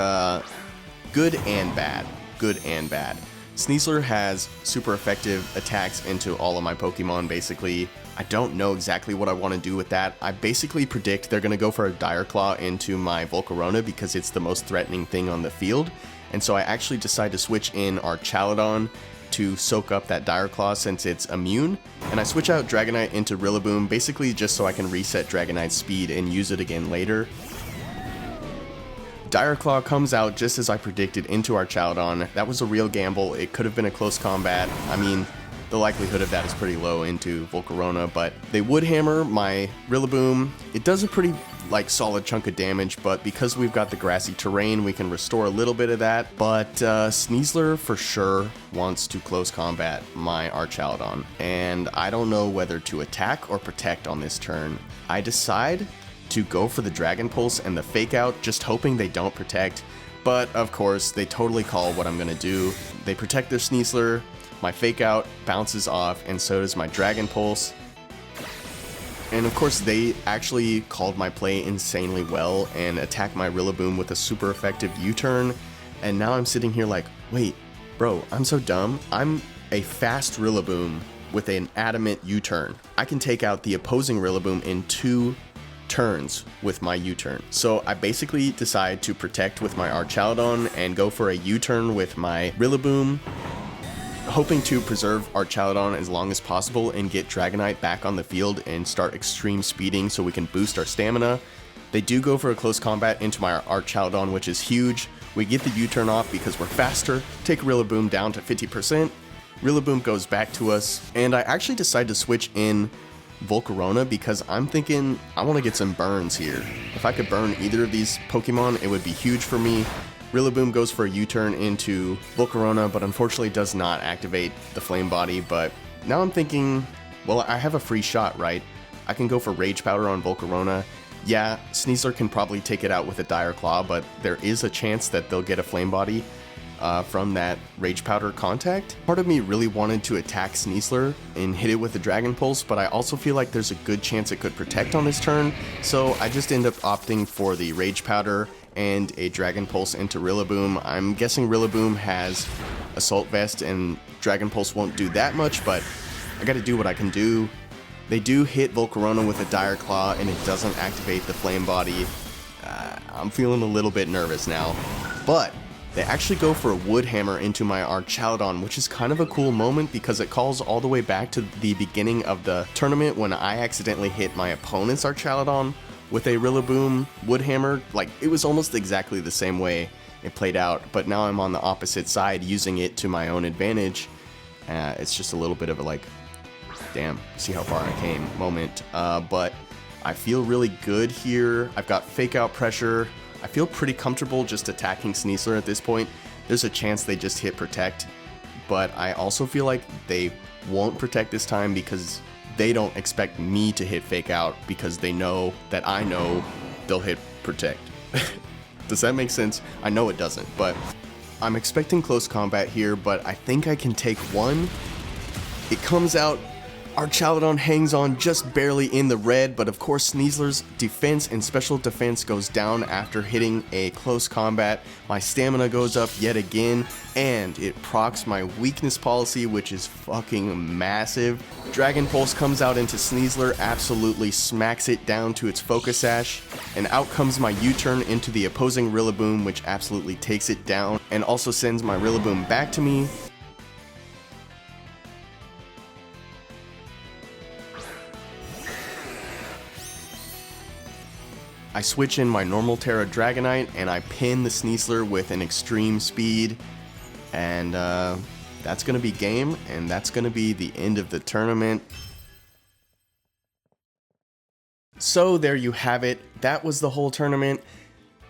good and bad. Good and bad. Sneasler has super effective attacks into all of my Pokemon, basically. I don't know exactly what I want to do with that. I basically predict they're going to go for a Dire Claw into my Volcarona because it's the most threatening thing on the field. And so I actually decide to switch in our Chaladon to soak up that Dire Claw since it's immune. And I switch out Dragonite into Rillaboom basically just so I can reset Dragonite's speed and use it again later. Dire Claw comes out just as I predicted into our Chaladon. That was a real gamble. It could have been a close combat. I mean, the likelihood of that is pretty low into Volcarona, but they would hammer my Rillaboom. It does a pretty solid chunk of damage, but because we've got the grassy terrain, we can restore a little bit of that. But Sneasler for sure wants to close combat my Archaladon, and I don't know whether to attack or protect on this turn. I decide to go for the Dragon Pulse and the Fake Out, just hoping they don't protect, but of course they totally call what I'm gonna do. They protect their Sneasler. My Fake Out bounces off, and so does my Dragon Pulse. And of course, they actually called my play insanely well and attacked my Rillaboom with a super effective U-turn. And now I'm sitting here like, wait, bro, I'm so dumb. I'm a fast Rillaboom with an adamant U-turn. I can take out the opposing Rillaboom in 2 turns with my U-turn. So I basically decide to protect with my Archaladon and go for a U-turn with my Rillaboom, hoping to preserve our Chaladon as long as possible and get Dragonite back on the field and start extreme speeding so we can boost our stamina. They do go for a close combat into my Archaladon, which is huge. We get the U-turn off because we're faster, take Rillaboom down to 50%. Rillaboom goes back to us, and I actually decide to switch in Volcarona because I'm thinking I want to get some burns here. If I could burn either of these Pokemon, it would be huge for me. Rillaboom goes for a U-turn into Volcarona, but unfortunately does not activate the Flame Body. But now I'm thinking, well, I have a free shot, right? I can go for Rage Powder on Volcarona. Yeah, Sneasler can probably take it out with a Dire Claw, but there is a chance that they'll get a Flame Body from that Rage Powder contact. Part of me really wanted to attack Sneasler and hit it with the Dragon Pulse, but I also feel like there's a good chance it could protect on this turn, so I just end up opting for the Rage Powder and a Dragon Pulse into Rillaboom. I'm guessing Rillaboom has Assault Vest and Dragon Pulse won't do that much, but I gotta do what I can do. They do hit Volcarona with a Dire Claw and it doesn't activate the Flame Body. I'm feeling a little bit nervous now, but they actually go for a Wood Hammer into my Archaladon, which is kind of a cool moment because it calls all the way back to the beginning of the tournament when I accidentally hit my opponent's Archaladon with a Rillaboom Wood Hammer. Like, it was almost exactly the same way it played out, but now I'm on the opposite side using it to my own advantage. It's just a little bit of a damn, see how far I came moment. But I feel really good here. I've got Fake Out pressure. I feel pretty comfortable just attacking Sneasler at this point. There's a chance they just hit Protect, but I also feel like they won't Protect this time because they don't expect me to hit Fake Out because they know that I know they'll hit Protect. Does that make sense? I know it doesn't, but I'm expecting close combat here, but I think I can take one. It comes out Our Chaladon hangs on just barely in the red, but of course Sneasler's defense and special defense goes down after hitting a close combat. My stamina goes up yet again, and it procs my weakness policy, which is fucking massive. Dragon Pulse comes out into Sneasler, absolutely smacks it down to its Focus Sash, and out comes my U-turn into the opposing Rillaboom, which absolutely takes it down, and also sends my Rillaboom back to me. I switch in my normal Terra Dragonite and I pin the Sneasler with an extreme speed, and that's gonna be game, and that's gonna be the end of the tournament. So there you have it. That was the whole tournament.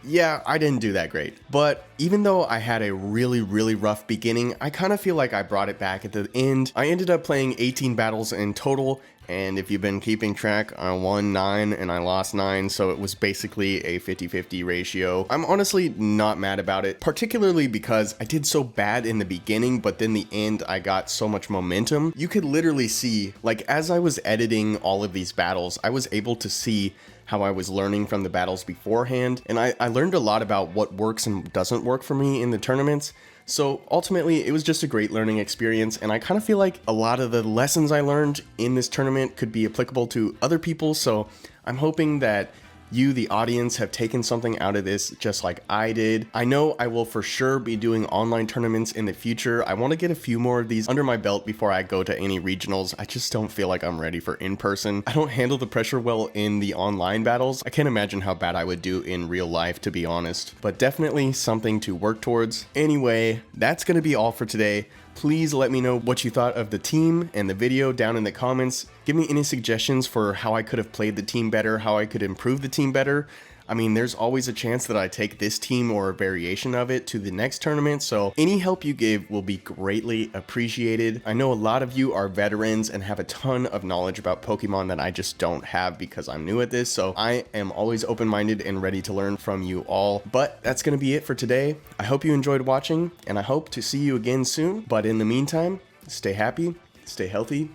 Yeah, I didn't do that great, but even though I had a really rough beginning, I kind of feel like I brought it back at the end. I ended up playing 18 battles in total, and if you've been keeping track, I won 9 and I lost 9, so it was basically a 50-50 ratio. I'm honestly not mad about it, particularly because I did so bad in the beginning, but then the end I got so much momentum. You could literally see, like, as I was editing all of these battles, I was able to see how I was learning from the battles beforehand, and I learned a lot about what works and doesn't work for me in the tournaments. So ultimately, it was just a great learning experience, and I kind of feel like a lot of the lessons I learned in this tournament could be applicable to other people, so I'm hoping that you, the audience, have taken something out of this just like I did. I know I will for sure be doing online tournaments in the future. I want to get a few more of these under my belt before I go to any regionals. I just don't feel like I'm ready for in-person. I don't handle the pressure well in the online battles. I can't imagine how bad I would do in real life, to be honest, but definitely something to work towards. Anyway, that's going to be all for today. Please let me know what you thought of the team and the video down in the comments. Give me any suggestions for how I could have played the team better, how I could improve the team better. I mean, there's always a chance that I take this team or a variation of it to the next tournament, so any help you give will be greatly appreciated. I know a lot of you are veterans and have a ton of knowledge about Pokemon that I just don't have because I'm new at this, so I am always open-minded and ready to learn from you all. But that's going to be it for today. I hope you enjoyed watching, and I hope to see you again soon. But in the meantime, stay happy, stay healthy,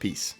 peace.